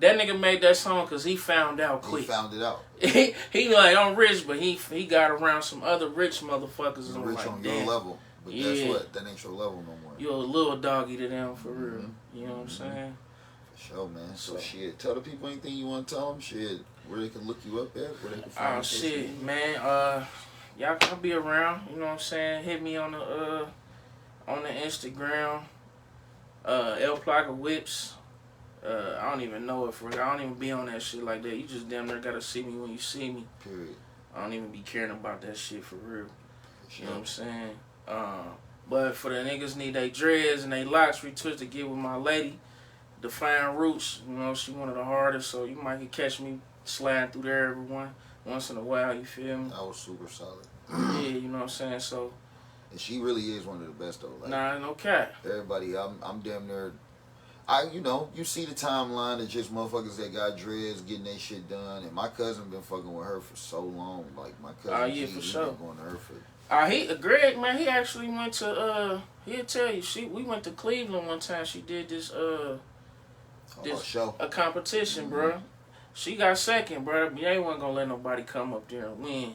That nigga made that song because he found out quick. He found it out. he like, I'm rich, but he got around some other rich motherfuckers. You're And rich like, on damn, your level. But guess what? That ain't your level no more. You a little doggy to them for real. You know what I'm saying? For sure, man. So shit, tell the people anything you want to tell them. Shit, where they can look you up at, where they can find you. Oh shit, man. Y'all can be around. You know what I'm saying? Hit me on the Instagram. El Plaga Whips. I don't even know it for real. I don't even be on that shit like that. You just damn near gotta see me when you see me. Period. I don't even be caring about that shit for real. For sure. You know what I'm saying? But for the niggas need they dreads and they locks retwist to get with my lady, Define Roots. You know, she one of the hardest, so you might catch me sliding through there once in a while, you feel me? That was super solid. Yeah, you know what I'm saying? So and she really is one of the best though. Like, nah, no cap. Everybody, I'm damn near. You see the timeline of just motherfuckers that got dreads getting their shit done, and my cousin been fucking with her for so long. Like my cousin, yeah, for sure. Been going to her for. Greg, man, he actually went to he'll tell you, we went to Cleveland one time. She did this show. A competition, bro. She got second, bro. You ain't wasn't gonna let nobody come up there and win.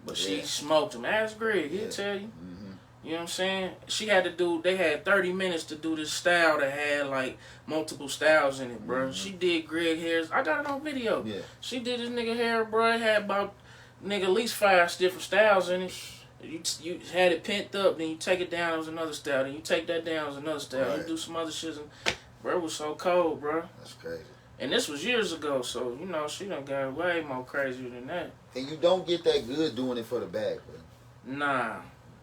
But she smoked him. Ask Greg, he'll tell you. You know what I'm saying? They had 30 minutes to do this style that had like multiple styles in it, bro. She did Greg hair. I got it on video. Yeah. She did this nigga hair, bro. It had about, nigga, at least 5 different styles in it. You had it pent up, then you take it down, it was another style. Then you take that down, it was another style. Right. You do some other shit. Bro, it was so cold, bro. That's crazy. And this was years ago, so, you know, she done got way more crazier than that. And you don't get that good doing it for the bag, bro. Nah.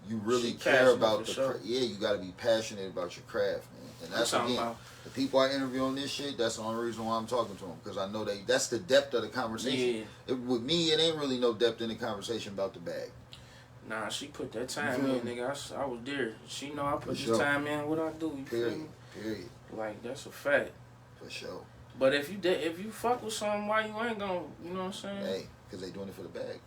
You really care about the you got to be passionate about your craft, man. And that's again, the people I interview on this shit. That's the only reason why I'm talking to them, because I know that's the depth of the conversation. Yeah. With me, it ain't really no depth in the conversation about the bag. Nah, she put that time in, nigga. I was there. She know I put this time in. What I do? Period. Like, that's a fact. For sure. But if you fuck with something, why you ain't gonna? You know what I'm saying? Hey, because they doing it for the bag.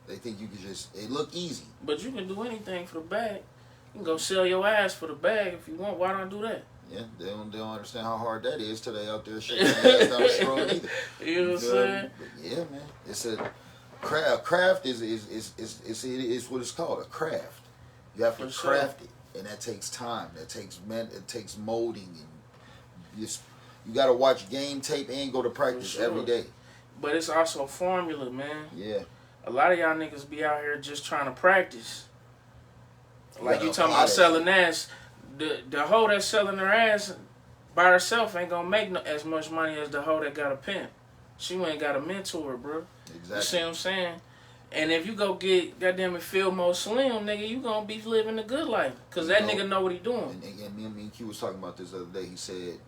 They think you can it look easy. But you can do anything for the bag. You can go sell your ass for the bag if you want. Why don't I do that? Yeah, they don't understand how hard that is till they out there shaking their ass down the road either. You know what I'm saying? But yeah, man. It's a craft is what it's called, a craft. You have to craft it, and that takes time. It takes molding, and you got to watch game tape and go to practice every day. But it's also a formula, man. Yeah. A lot of y'all niggas be out here just trying to practice. Like you talking about selling ass. The hoe that's selling her ass by herself ain't gonna make as much money as the hoe that got a pimp. She ain't got a mentor, bro. Exactly. You see what I'm saying? And if you go get goddamn it Fillmore Slim, nigga, you gonna be living a good life. Cause that nigga know what he doing. And me and Q was talking about this the other day. He said,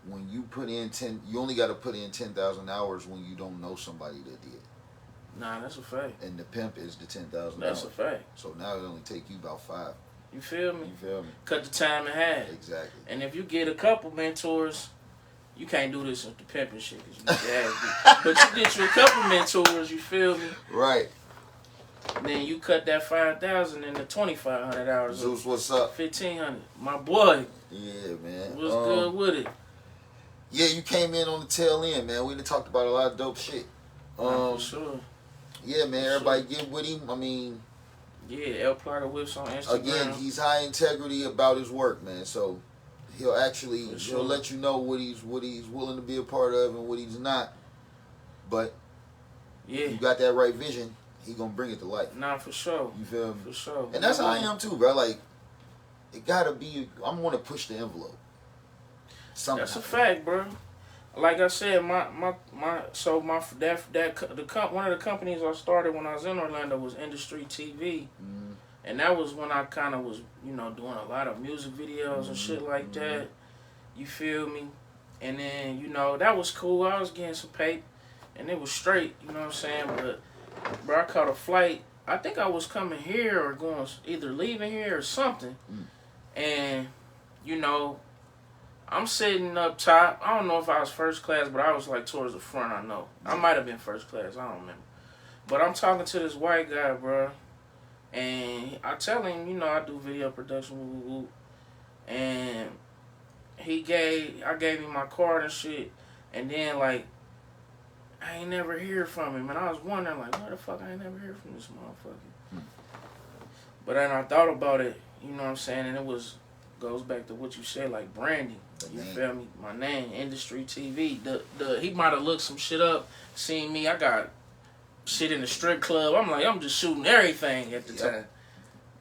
when you put in you only got to put in 10,000 hours when you don't know somebody that did. Nah, that's a fact. And the pimp is the 10,000 hours. That's a fact. So now it only take you about 5. You feel me? You feel me? Cut the time in half. Exactly. And if you get a couple mentors, you can't do this with the pimping shit because you need your ass beat. But you get you a couple mentors, you feel me? Right. Then you cut that 5,000 into 2,500 hours. Zeus, what's up? 1,500. My boy. Yeah, man. What's good with it? Yeah, you came in on the tail end, man. We done talked about a lot of dope shit. For sure. Yeah, man. Everybody get with him. I mean, yeah, El Plaga Whips on Instagram. Again, he's high integrity about his work, man. So he'll let you know what he's willing to be a part of and what he's not. But you got that right vision, he gonna bring it to life. Nah, for sure. You feel me? For sure. And that's how I am too, bro. Like, it gotta be. I'm gonna push the envelope. That's a fact, bro. Like I said, one of the companies I started when I was in Orlando was Industry TV, and that was when I kind of was, doing a lot of music videos and shit like that. You feel me? And then that was cool. I was getting some paper. and it was straight. You know what I'm saying? But bro, I caught a flight. I think I was coming here or going either leaving here or something, and you know, I'm sitting up top. I don't know if I was first class, but I was like towards the front. I know I might have been first class. I don't remember. But I'm talking to this white guy, bro, and I tell him, you know, I do video production, woo, woo, woo. And I gave him my card and shit, and then like I ain't never hear from him, and I was wondering like, where the fuck I ain't never hear from this motherfucker. But then I thought about it, you know what I'm saying, and goes back to what you said, like branding. You feel me? My name, industry, TV. He might have looked some shit up, seen me. I got shit in the strip club. I'm just shooting everything at the time.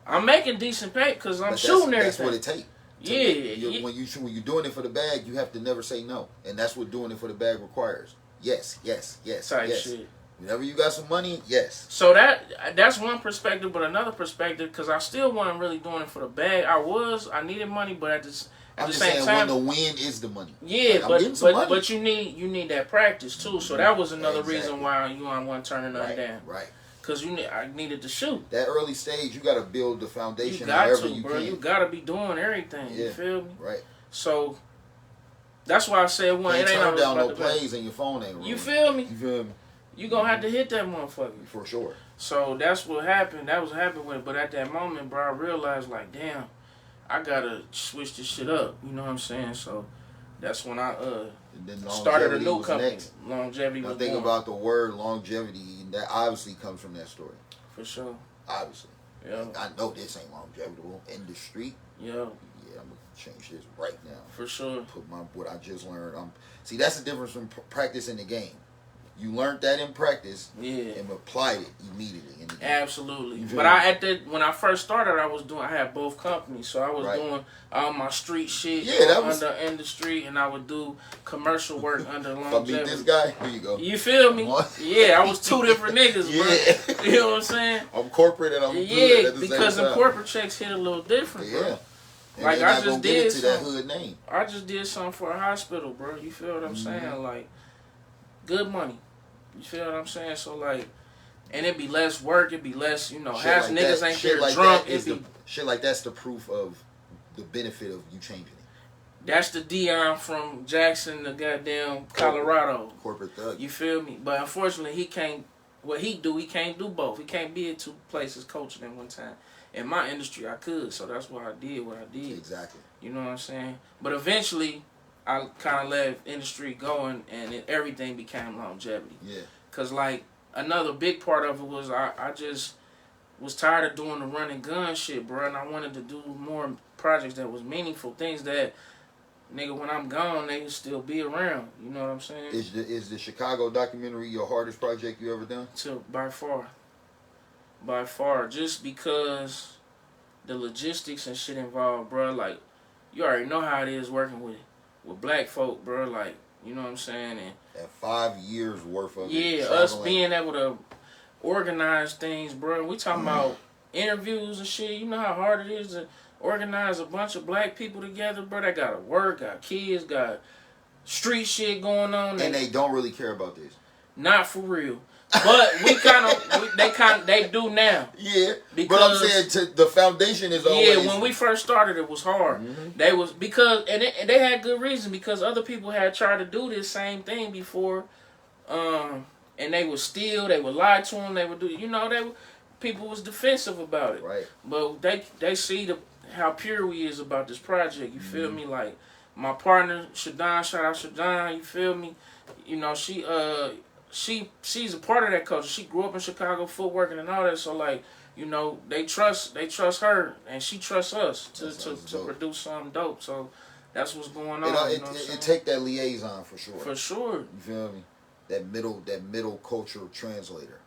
I'm making decent pay because I'm shooting everything. That's what it takes. Yeah. When you're doing it for the bag, you have to never say no, and that's what doing it for the bag requires. Yes. Type shit. Whenever you got some money, yes. So that's one perspective, but another perspective, because I still wasn't really doing it for the bag. I needed money, but at the same time, when the win is the money. Yeah, but you need that practice too. So that was another reason why you wasn't turning nothing down. Right. Because I needed to shoot. That early stage, you got to build the foundation. You got to, bro. You got to be doing everything. Yeah. You feel me? Right. So that's why I said it ain't turn down no plays and your phone ain't rolling. You feel me? You feel me? You gonna have to hit that motherfucker. For sure. So that's what happened. That was happening with it. But at that moment, bro, I realized like, damn, I gotta switch this shit up. You know what I'm saying? So that's when I started a new company. Longevity was born. Think about the word longevity. That obviously comes from that story. For sure. Obviously. Yeah. I know this ain't longevity industry. Yeah. Yeah, I'm gonna change this right now. For sure. Put what I just learned. See, that's the difference from practicing the game. You learned that in practice, and applied it immediately in the game. Absolutely. But when I first started, I had both companies, so I was doing all my street shit under industry, and I would do commercial work under Longevity. If I meet this guy, here you go. You feel me? Yeah, I was two different niggas, bro. You know what I'm saying? I'm corporate and I'm good at the because same the time. Corporate checks hit a little different, bro. And like I just did that hood name. I just did something for a hospital, bro. You feel what I'm saying? Like good money. You feel what I'm saying? So like, and it'd be less work. It'd be less, half like niggas ain't there like drunk. Shit like that's the proof of the benefit of you changing it. That's the Dion from Jackson to goddamn Colorado. Corporate thug. You feel me? But unfortunately, he can't. What he can't do both. He can't be at two places coaching at one time. In my industry, I could, so that's why I did what I did. Exactly. You know what I'm saying? But eventually, I kind of let industry go, and everything became longevity. Yeah. Cause like another big part of it was I just was tired of doing the run and gun shit, bro, and I wanted to do more projects that was meaningful, things that, nigga, when I'm gone, they can still be around. You know what I'm saying? Is the Chicago documentary your hardest project you ever done? By far, just because the logistics and shit involved, bro. Like, you already know how it is working with black folk, bro. Like, you know what I'm saying? And 5 years worth of us being able to organize things, bro. We talking about interviews and shit. You know how hard it is to organize a bunch of black people together, bro. They gotta work, got kids, got street shit going on. And they don't really care about this. Not for real. But they do now. Yeah, but I'm saying the foundation is always. Yeah, when we first started, it was hard. They was and they had good reason, because other people had tried to do this same thing before, and they would steal, they would lie to them, they would do, people was defensive about it. Right. But they see how pure we is about this project. You feel me? Like my partner Shadon, shout out Shadon. You feel me? She's a part of that culture. She grew up in Chicago, footworking and all that. So like, they trust her, and she trusts us to produce something dope. So that's what's going on. It take that liaison for sure. For sure. You feel me? That middle culture translator.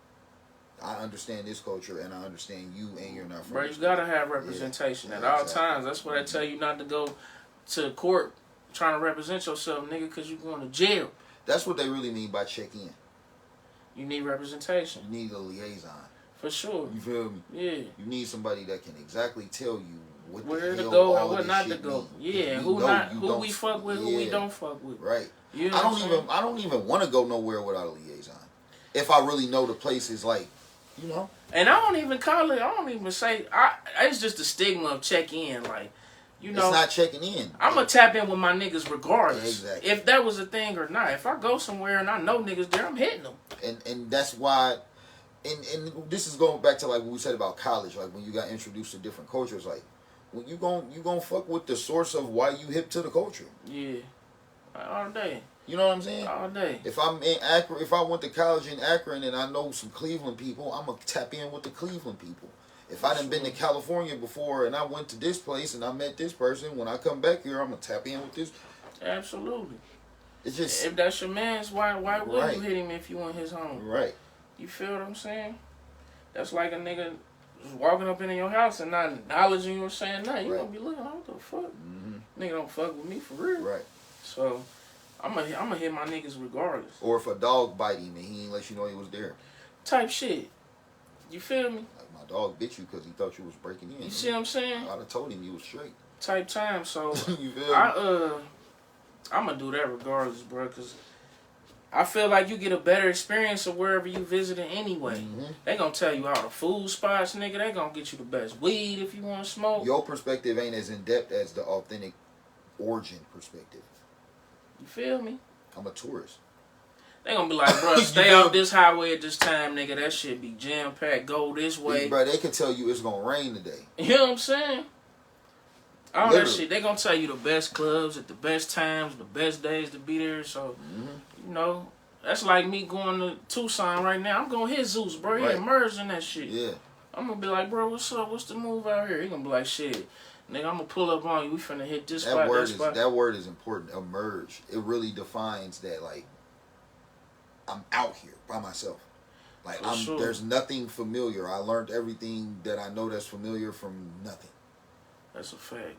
I understand this culture, and I understand you, and you're not from. Bro, you gotta have representation at all times. That's why I tell you not to go to court trying to represent yourself, nigga, because you're going to jail. That's what they really mean by check in. You need representation. You need a liaison. For sure. You feel me? Yeah. You need somebody that can exactly tell you where to go and what not to go. Yeah, who we fuck with, who we don't fuck with. Right. You know I don't even want to go nowhere without a liaison. If I really know the place is like, you know. And I don't even call it. I don't even say. It's just the stigma of check in, like. You know, it's not checking in. I'm going to tap in with my niggas regardless. Exactly. If that was a thing or not. If I go somewhere and I know niggas there, I'm hitting them. And that's why, and this is going back to like what we said about college, like when you got introduced to different cultures, like when you gonna fuck with the source of why you hip to the culture. Yeah. All day. You know what I'm saying? All day. If I'm in Akron, if I went to college in Akron and I know some Cleveland people, I'm going to tap in with the Cleveland people. If I done been to California before and I went to this place and I met this person, when I come back here, I'm gonna tap in with this. Absolutely. It's just if that's your man's, why would you hit him if you want his home? Right. You feel what I'm saying? That's like a nigga just walking up into your house and not acknowledging you or saying nothing. You gonna be looking like, what the fuck? Nigga don't fuck with me for real. Right. So I'm gonna hit my niggas regardless. Or if a dog bite him and he ain't let you know he was there. Type shit. You feel me? Like my dog bit you because he thought you was breaking in. You see what I'm saying? I'd have told him you was straight. Type time. So you feel me? I'm gonna do that regardless, bro, because I feel like you get a better experience of wherever you visiting anyway. They gonna tell you all the food spots, nigga. They gonna get you the best weed if you want to smoke. Your perspective ain't as in depth as the authentic origin perspective. You feel me? I'm a tourist. They gonna be like, bro, stay off this highway at this time, nigga. That shit be jam packed. Go this way, bro. They can tell you it's gonna rain today. You know what I'm saying? All that shit. They gonna tell you the best clubs at the best times, the best days to be there. So, you know, that's like me going to Tucson right now. I'm gonna hit Zeus, bro. He immersed in that shit. Yeah. I'm gonna be like, bro, what's up? What's the move out here? He gonna be like, shit, nigga, I'm gonna pull up on you. We finna hit this spot, that spot. That word is important. Emerge. It really defines that, like, I'm out here by myself. Like, there's nothing familiar. I learned everything that I know that's familiar from nothing. That's a fact.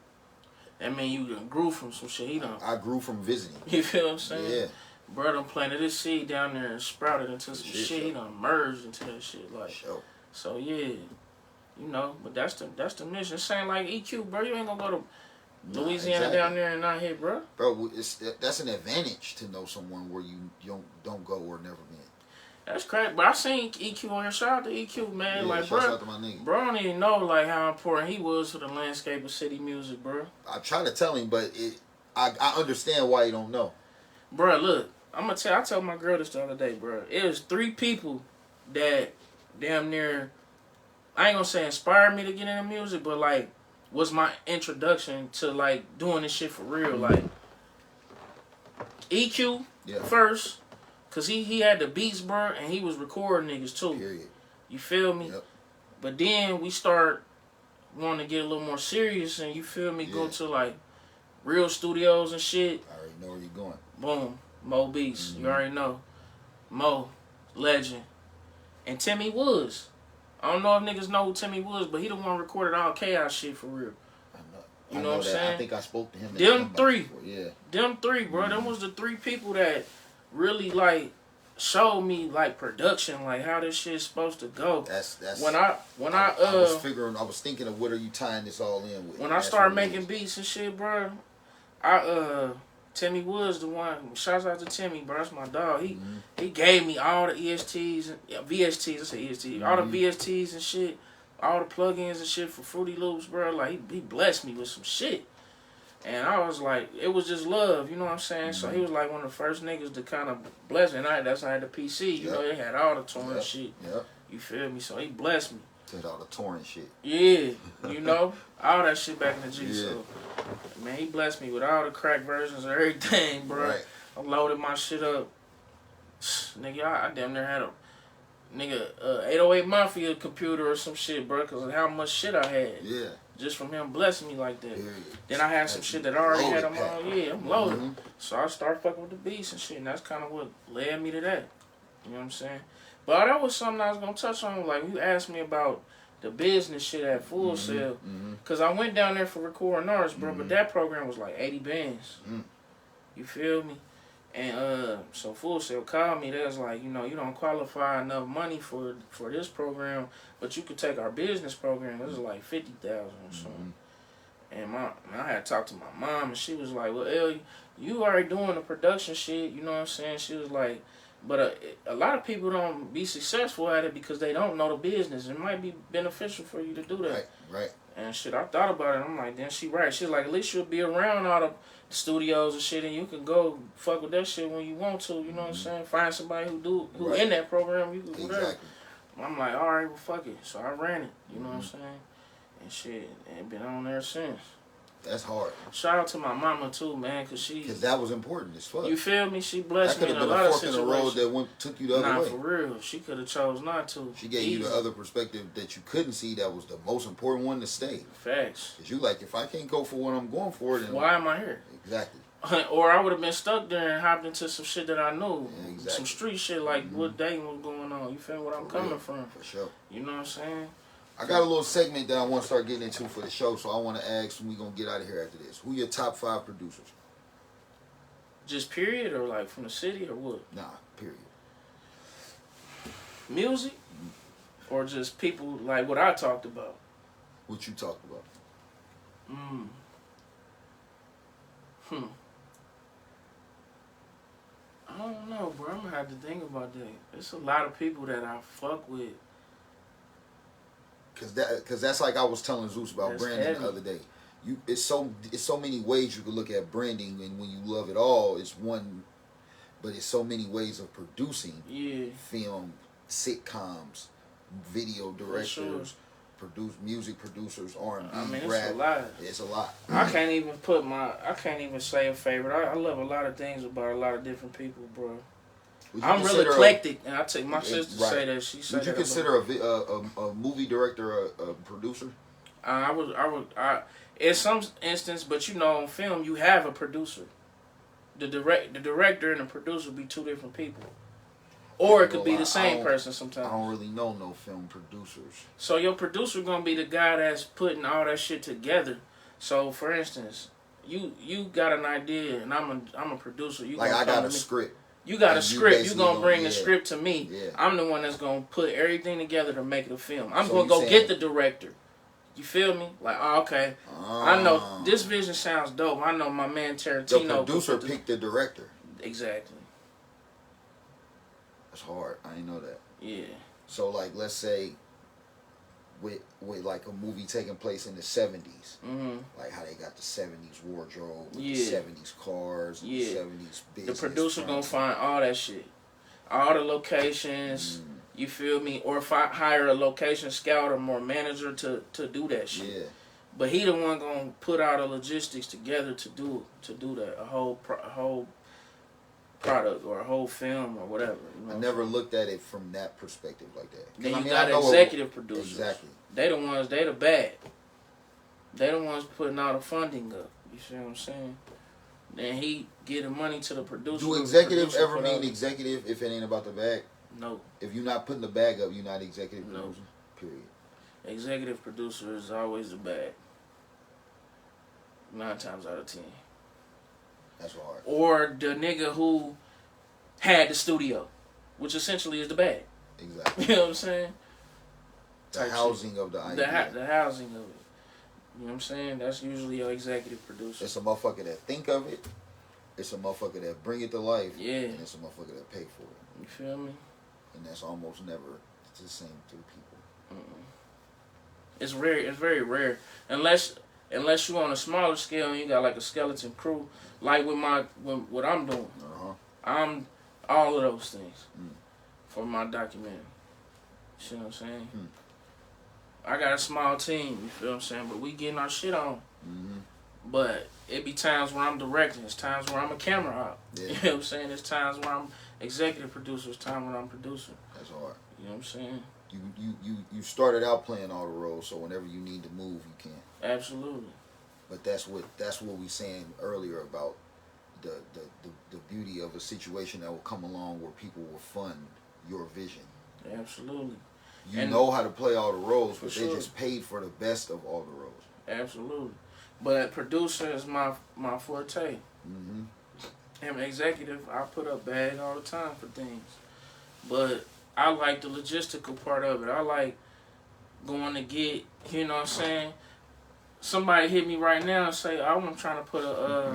That mean you done grew from some shit. I grew from visiting. You feel what I'm saying? Yeah. Bro done planted his seed down there and sprouted into some shit. He done merged into that shit. Like, so yeah. You know, but that's the mission. Same like EQ, bro. You ain't gonna go to Louisiana down there and not hit, bro. Bro, that's an advantage to know someone where you don't go or never been. That's crazy. But I seen EQ on here. Shout out to EQ, man. Yeah, like, shout out to my nigga. Bro, don't even know like how important he was to the landscape of city music, bro. I try to tell him, but I understand why he don't know. Bro, look, I told my girl this the other day, bro. It was 3 people that damn near, I ain't gonna say inspired me to get into music, but like was my introduction to like doing this shit for real. Like EQ first. Cause he had the beats, bro, and he was recording niggas too. Period. You feel me? Yep. But then we start wanting to get a little more serious, and you feel me? Go to like real studios and shit. I already know where you're going. Boom, Mo Beats. You already know. Mo, legend, and Timmy Woods. I don't know if niggas know who Timmy Woods, but he the one recorded all Chaos shit for real. You know what I'm saying? I think I spoke to him. Them 3. Yeah. Them 3, bro. Them was the 3 people that really like showed me like production, like how this shit's supposed to go. That's I was thinking of what are you tying this all in with. When I started making beats and shit, bro, Timmy Woods the one. Shouts out to Timmy, bro. That's my dog. He gave me all the ESTs and VSTs. I say ESTs. All the VSTs and shit, all the plugins and shit for Fruity Loops, bro. Like he blessed me with some shit. And I was like, it was just love, you know what I'm saying? So he was like one of the first niggas to kind of bless me. And that's how I had the PC, you know, it had all the touring shit. You feel me? So he blessed me. Did all the touring shit. Yeah, you know, all that shit back in the G. So, man, he blessed me with all the crack versions of everything, bro. Right. I loaded my shit up. Nigga, I damn near had a 808 Mafia computer or some shit, bro, because of how much shit I had. Yeah. Just from him blessing me like that. Then I had some shit that I already had on my own. Yeah, I'm loaded. So I started fucking with the beats and shit, and that's kind of what led me to that. You know what I'm saying? But that was something I was going to touch on. Like, you asked me about the business shit at Full Sail. Because I went down there for recording artists, bro, but that program was like 80 bands. You feel me? And so Full Sail called me. They was like, you know, you don't qualify enough money for this program, but you could take our business program. It was like $50,000 or something. And I had talked to my mom, and she was like, well, El, you already doing the production shit, you know what I'm saying? She was like, but a lot of people don't be successful at it because they don't know the business. It might be beneficial for you to do that. Right. And shit, I thought about it. I'm like, then she right. She's like, at least you'll be around all the studios and shit, and you can go fuck with that shit when you want to. You know what I'm saying? Find somebody who in that program. You can do that. I'm like, all right, well, fuck it. So I ran it. You know what I'm saying? And shit, and been on there since. That's hard. Shout out to my mama too, man, cause that was important as fuck. You feel me? She blessed me in a That lot of could have been a fork in the road that took you the other way. Nah, for real. She could have chose not to. She gave you the other perspective that you couldn't see. That was the most important one to stay. Facts. Cause you like, if I can't go for what I'm going for, then why am I here? Exactly. Or I would have been stuck there and hopped into some shit that I knew. Yeah, exactly. Some street shit like what day was going on. You feel where I'm coming from? For sure. You know what I'm saying? I got a little segment that I want to start getting into for the show, so I want to ask, and we're going to get out of here after this. Who your top 5 producers? Just period, or like from the city, or what? Nah, period. Music? Or just people like what I talked about? What you talked about? I don't know, bro. I'm going to have to think about that. There's a lot of people that I fuck with. Cause that's like I was telling Zeus about branding the other day. It's so many ways you can look at branding, and when you love it all, it's one. But it's so many ways of producing. Yeah. Film, sitcoms, video directors, music producers, R&B, it's rap. a lot. It's a lot. I can't even say a favorite. I love a lot of things about a lot of different people, bro. I'm real eclectic, and I take my sister say that. She said, would you consider a movie director a producer? I would. In some instance, but you know, on film, you have a producer. The director and the producer be two different people, or it could be the same person sometimes. I don't really know no film producers. So your producer gonna be the guy that's putting all that shit together. So for instance, you got an idea, and I'm a producer. You like I got a script. You got a script. You gonna bring the script to me. Yeah. I'm the one that's gonna put everything together to make it a film. I'm gonna go get the director. You feel me? Like, oh, okay. I know this vision sounds dope. I know my man Tarantino. The producer picked the director. Exactly. That's hard. I didn't know that. Yeah. So like, let's say, with like a movie taking place in the 70s, like how they got the 70s wardrobe, the 70s cars, and the 70s business. The producer gonna find all that shit, all the locations. You feel me? Or hire a location scout or more manager to do that shit. Yeah. But he the one gonna put all the logistics together to do that, a whole product or a whole film or whatever. You know I never looked at it from that perspective like that. Then you got executive producers. Exactly. They the bad. They the ones putting all the funding up. You see what I'm saying? Then he get the money to the producer. Do executives ever mean executive if it ain't about the bag? No. If you're not putting the bag up, you're not executive producer? No. Period. Executive producer is always the bag. 9 times out of 10. That's hard. Or the nigga who had the studio, which essentially is the bag. Exactly. You know what I'm saying? The housing of the idea. The housing of it. You know what I'm saying? That's usually your executive producer. It's a motherfucker that think of it. It's a motherfucker that bring it to life. Yeah. And it's a motherfucker that pay for it. You feel me? And that's almost never the same two people. It's rare. It's very rare. Unless you're on a smaller scale and you got like a skeleton crew, like with what I'm doing. I'm all of those things for my documentary. You see what I'm saying? I got a small team, you feel what I'm saying? But we getting our shit on. But it be times where I'm directing. It's times where I'm a camera op. Yeah. You know what I'm saying? It's times where I'm executive producer. It's times when I'm producer. That's hard. You know what I'm saying? You started out playing all the roles, so whenever you need to move, you can. Absolutely. But that's what we saying earlier about the beauty of a situation that will come along where people will fund your vision. Absolutely. You know how to play all the roles, but they just paid for the best of all the roles. Absolutely. But producer is my forte. I'm executive. I put up bag all the time for things. But I like the logistical part of it. I like going to get, you know what I'm saying, somebody hit me right now and say, I'm trying to put a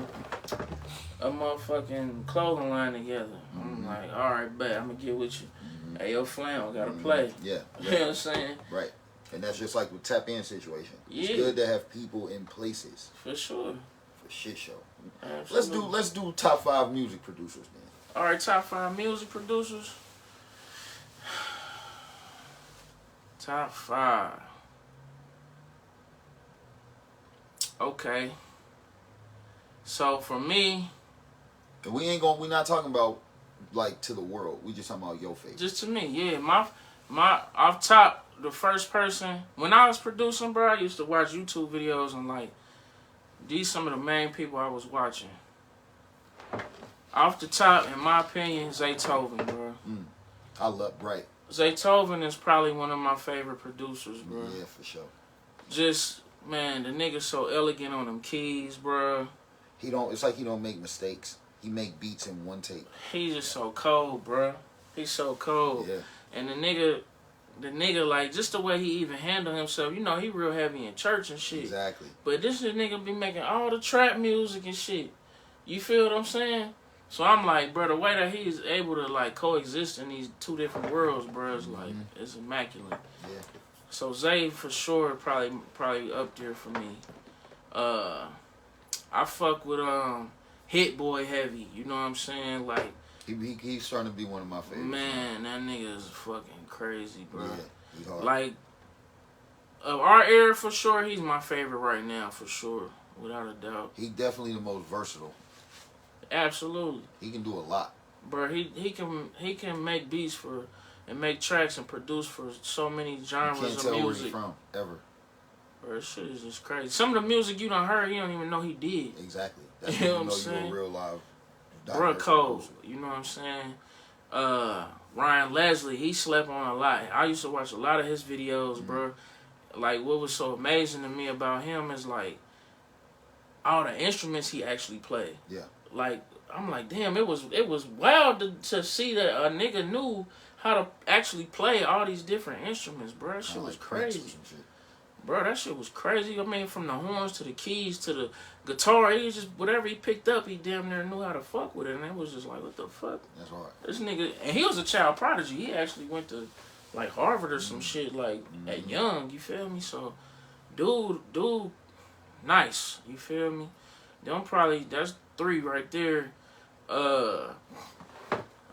motherfucking clothing line together. I'm like, all right, bet, I'm gonna get with you. Hey, yo, Flam, gotta play. Yeah. You know what I'm saying? Right. And that's just like with tap in situation. Yeah. It's good to have people in places. For sure. For shit show. Absolutely. Let's do top 5 music producers then. All right, top 5 music producers. Top 5. Okay. So for me, and we're not talking about like to the world. We just talking about your favorite. Just to me, yeah. My off top, the first person when I was producing, bro, I used to watch YouTube videos and like these some of the main people I was watching. Off the top, in my opinion, Zaytoven, bro. I love right. Zaytoven is probably one of my favorite producers, bro. Yeah, for sure. Just man, the nigga's so elegant on them keys, bro. It's like he don't make mistakes. He make beats in one take. He's just so cold, bro. He's so cold. Yeah. And the nigga, like, just the way he even handle himself, you know, he real heavy in church and shit. Exactly. But this nigga be making all the trap music and shit. You feel what I'm saying? So I'm like, bro, the way that he's able to, like, coexist in these two different worlds, bro, is, like, it's immaculate. Yeah. So Zay, for sure, probably up there for me. I fuck with, Hit Boy heavy, you know what I'm saying? Like, he's starting to be one of my favorites. Man, that nigga is fucking crazy, bro. Yeah, he's hard. Like, of our era, for sure, he's my favorite right now, for sure, without a doubt. He definitely the most versatile. Absolutely. He can do a lot. Bro, he can make beats for and make tracks and produce for so many genres of music. You can't tell where he's from, ever. Bro, this shit is just crazy. Some of the music you done heard, you don't even know he did. Exactly. That's You know when what I'm you saying? a real live Bro, cold. You know what I'm saying? Ryan Leslie, he slept on a lot. I used to watch a lot of his videos, bro. Like, what was so amazing to me about him is, like, all the instruments he actually played. Yeah. Like, I'm like, damn, it was wild to see that a nigga knew how to actually play all these different instruments, bro. That shit was crazy. Bro, that shit was crazy. I mean, from the horns to the keys to the guitar, he was just, whatever he picked up, he damn near knew how to fuck with it. And it was just like, what the fuck? That's hard. This nigga, and he was a child prodigy. He actually went to, like, Harvard or some shit, like, at young, you feel me? So, dude, nice, you feel me? That's 3 right there. I'm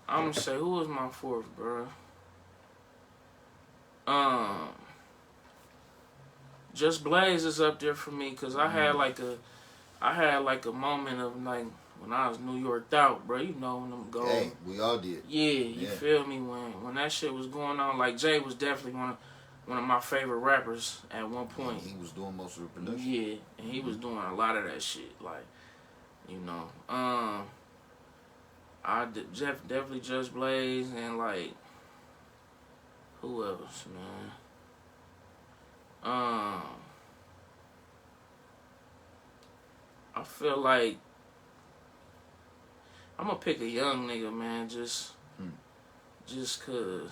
gonna say, who was my 4th, bro? Just Blaze is up there for me, cause I had like a moment of, like, when I was New Yorked out, bro. You know when them go. Hey, we all did. Yeah, you feel me? When that shit was going on, like, Jay was definitely one of my favorite rappers at one point. Yeah, he was doing most of the production. Yeah, and he was doing a lot of that shit, like, you know. Definitely Just Blaze, and, like, who else, man? I feel like I'm gonna pick a young nigga, man, just cause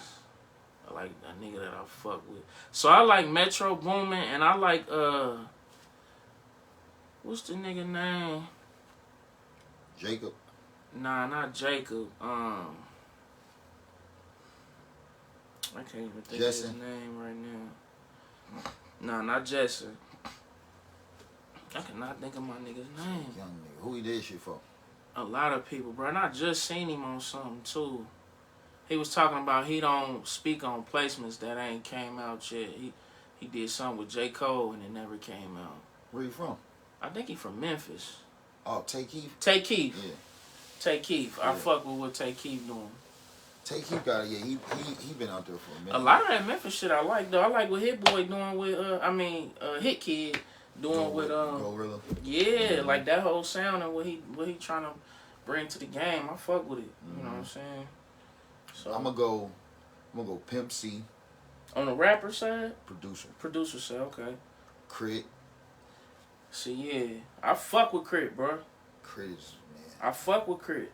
I like a nigga that I fuck with. So I like Metro Boomin, and I like what's the nigga name? Jacob. Nah, not Jacob. I can't even think of his name right now. Nah, not Jesse. I cannot think of my nigga's name. Young nigga. Who he did shit for? A lot of people, bro. And I just seen him on something, too. He was talking about he don't speak on placements that ain't came out yet. He did something with J. Cole, and it never came out. Where you from? I think he from Memphis. Oh, Tay Keith? Tay Keith. Yeah. Tay Keith. Yeah. I fuck with what Tay Keith doing. Tay Keith got it. Yeah, he been out there for a minute. A lot of that Memphis shit I like, though. I like what Hit Boy doing with, Hit Kid doing with, Gorilla. Yeah, like that whole sound and what he trying to bring to the game. I fuck with it. You know what I'm saying? So I'm gonna go Pimp C. On the rapper side? Producer side, okay. Crit. See, yeah. I fuck with Crit, bro. Crit is, man. I fuck with Crit.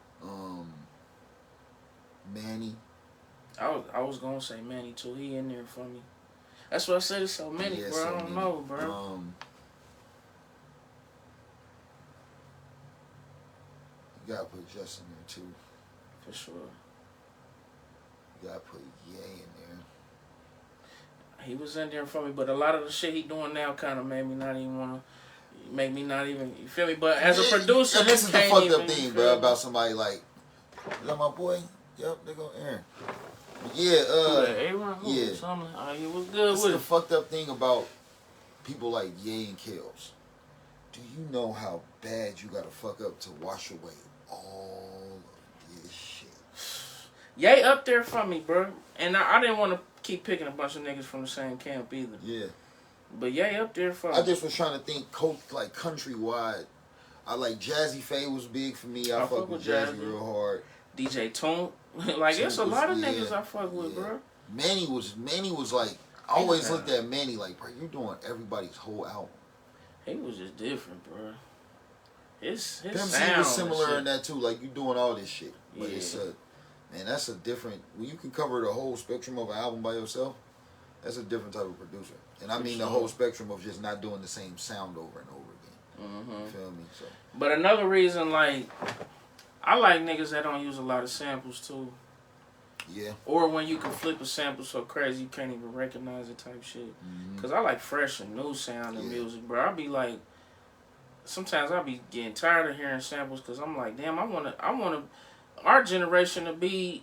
Manny. I was gonna say Manny too. He in there for me. That's what I said. It's so many, bro. So I don't know, bro. gotta put Justin in there too. For sure. You gotta put Ye in there. He was in there for me, but a lot of the shit he doing now kind of made me not even want to. Make me not even, you feel me? But as a producer, and this is the fucked up thing, bro, me? about somebody like, is that my boy? Yep, they go Aaron. Yeah, Aaron, yeah. He was good this with is the it. fucked up thing about people like Ye and Kills. Do you know how bad you gotta fuck up to wash away all of this shit? Ye up there for me, bro. And I didn't want to keep picking a bunch of niggas from the same camp either. Yeah. But Ye up there for me. I just was trying to think, like countrywide. I like Jazzy Faye was big for me. I fuck with Jazzy real hard. DJ Toon. Like, it's a lot of niggas I fuck with, bro. Manny was like, I always looked at Manny like, bro, you're doing everybody's whole album. He was just different, bro. His Pimp C sound was similar in that too. Like, you doing all this shit, but yeah. it's man, that's a different. When you can cover the whole spectrum of an album by yourself, that's a different type of producer. And I mean the whole spectrum of just not doing the same sound over and over again. Mm-hmm. You feel me? So. But another reason, like, I like niggas that don't use a lot of samples too. Yeah. Or when you can flip a sample so crazy you can't even recognize it type shit. Mm-hmm. Cause I like fresh and new sound in music, bro. I be like, sometimes I be getting tired of hearing samples because I'm like, damn, I wanna our generation to be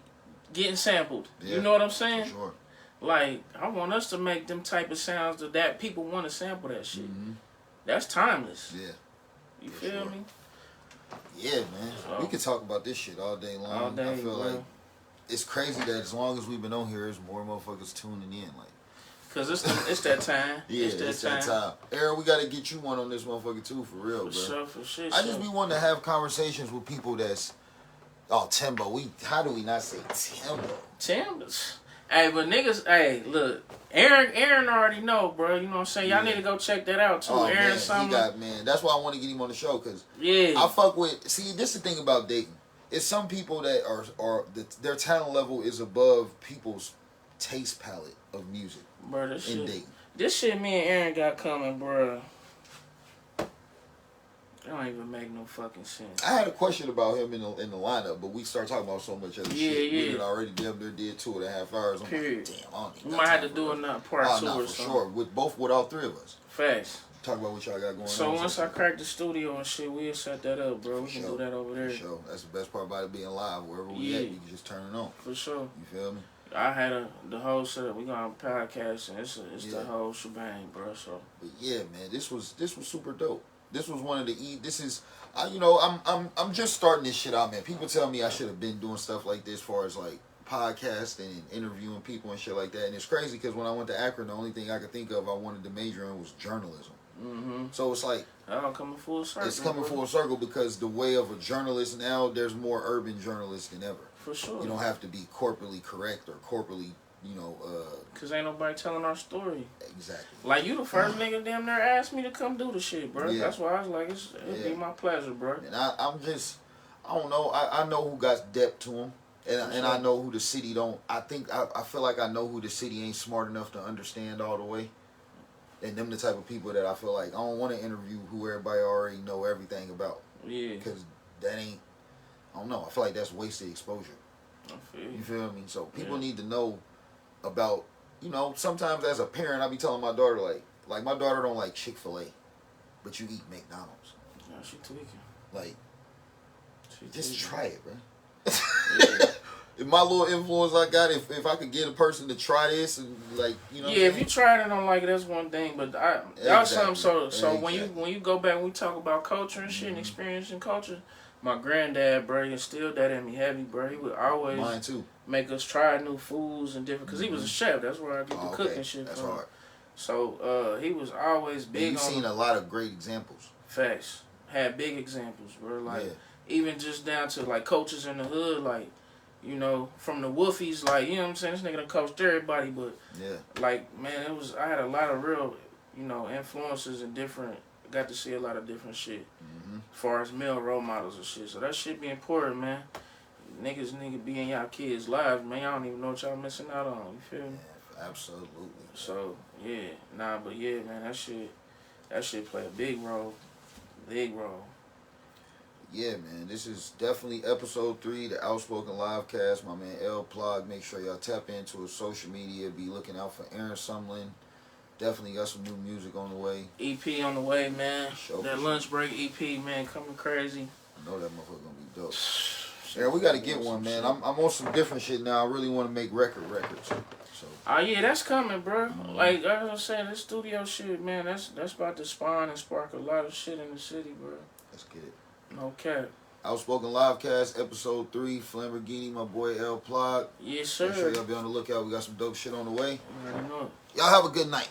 getting sampled. Yeah, you know what I'm saying? For sure. Like, I want us to make them type of sounds that people want to sample that shit. Mm-hmm. That's timeless. Yeah. You feel me? Yeah, man. So, we could talk about this shit all day long. All day, I feel bro. like it's crazy that as long as we've been on here, there's more motherfuckers tuning in. Like, cause it's that time. Yeah, it's that time. Aaron, we gotta get you one on this motherfucker too, for real, bro. For sure. I just be wanting to have conversations with people that's Timbo. How do we not say Timbo? Timbers. Hey, but niggas, hey, look, Aaron already know, bro. You know what I'm saying? Y'all need to go check that out too. Aaron, man. That's why I want to get him on the show, cause I fuck with. See, this is the thing about dating. It's some people that are their talent level is above people's taste palette of music. Bro, this shit me and Aaron got coming, bro. It don't even make no fucking sense. I had a question about him in the lineup, but we started talking about so much other shit. We had already damn near did 2.5 hours. I'm Period. like, damn, I don't we might have to do another part 2 or something. For sure. With all three of us. Facts. Talk about what y'all got going on. So once I crack the studio and shit, we'll set that up, bro. We can do that over there. For sure. That's the best part about it being live. Wherever we at, you can just turn it on. For sure. You feel me? I had the whole setup. We gonna podcast and it's the whole shebang, bro. So. But yeah, man, this was super dope. This was one of the This is, I'm just starting this shit out, man. People tell me I should have been doing stuff like this, as far as like podcasting and interviewing people and shit like that. And it's crazy because when I went to Akron, the only thing I could think of I wanted to major in was journalism. Mm-hmm. So it's like coming full circle. It's coming full circle because the way of a journalist now, there's more urban journalists than ever. For sure. You don't have to be corporately correct or corporately, Cause ain't nobody telling our story. Exactly. Like, you the first nigga damn near asked me to come do the shit, bro. Yeah. That's why I was like, it'd be my pleasure, bro. And I don't know. I know who got depth to him. And I know who the city don't. I feel like I know who the city ain't smart enough to understand all the way. And them the type of people that I feel like I don't want to interview who everybody already know everything about. Yeah. Because that ain't, I don't know. I feel like that's wasted exposure. I feel you. You feel me? So people need to know about, sometimes as a parent, I be telling my daughter, like my daughter don't like Chick-fil-A, but you eat McDonald's. No, she tweaking. Like, just tweaking. try it, bro. If my little influence I got, if I could get a person to try this and if you tried it and don't like it, that's one thing. But that's something. So when you go back, when we talk about culture and shit and experiencing culture, my granddad, bro, instilled that in me heavy, bro. He would always Mine too. Make us try new foods and different, cause he was a chef. That's where I get the cooking shit that's from. Hard. So he was always big. And you've seen a lot of great examples. Facts. Had big examples, bro. Like even just down to like coaches in the hood, like. From the Wolfies, like, you know what I'm saying? This nigga done coached everybody, but, like, man, I had a lot of real, influences and got to see a lot of different shit. As far as male role models and shit. So that shit be important, man. Niggas be in y'all kids' lives, man. Y'all don't even know what y'all missing out on. You feel me? Yeah, absolutely. So, man, that shit play a big role. Big role. Yeah, man, this is definitely episode 3, the Outspoken Livecast. My man L Plug. Make sure y'all tap into his social media. Be looking out for Aaron Sumlin. Definitely got some new music on the way. EP on the way, man. Show That lunch break EP, man, coming crazy. I know that motherfucker gonna be dope. Yeah, we gotta get one, man. I'm on some different shit now. I really want to make records. So. Oh yeah, that's coming, bro. Like I was saying, this studio shit, man, that's about to spawn and spark a lot of shit in the city, bro. Let's get it. No cap. Outspoken Livecast, episode 3, Flamborghini, my boy L Plug. Yes, sir. Make sure y'all be on the lookout. We got some dope shit on the way. I already know it. Y'all have a good night.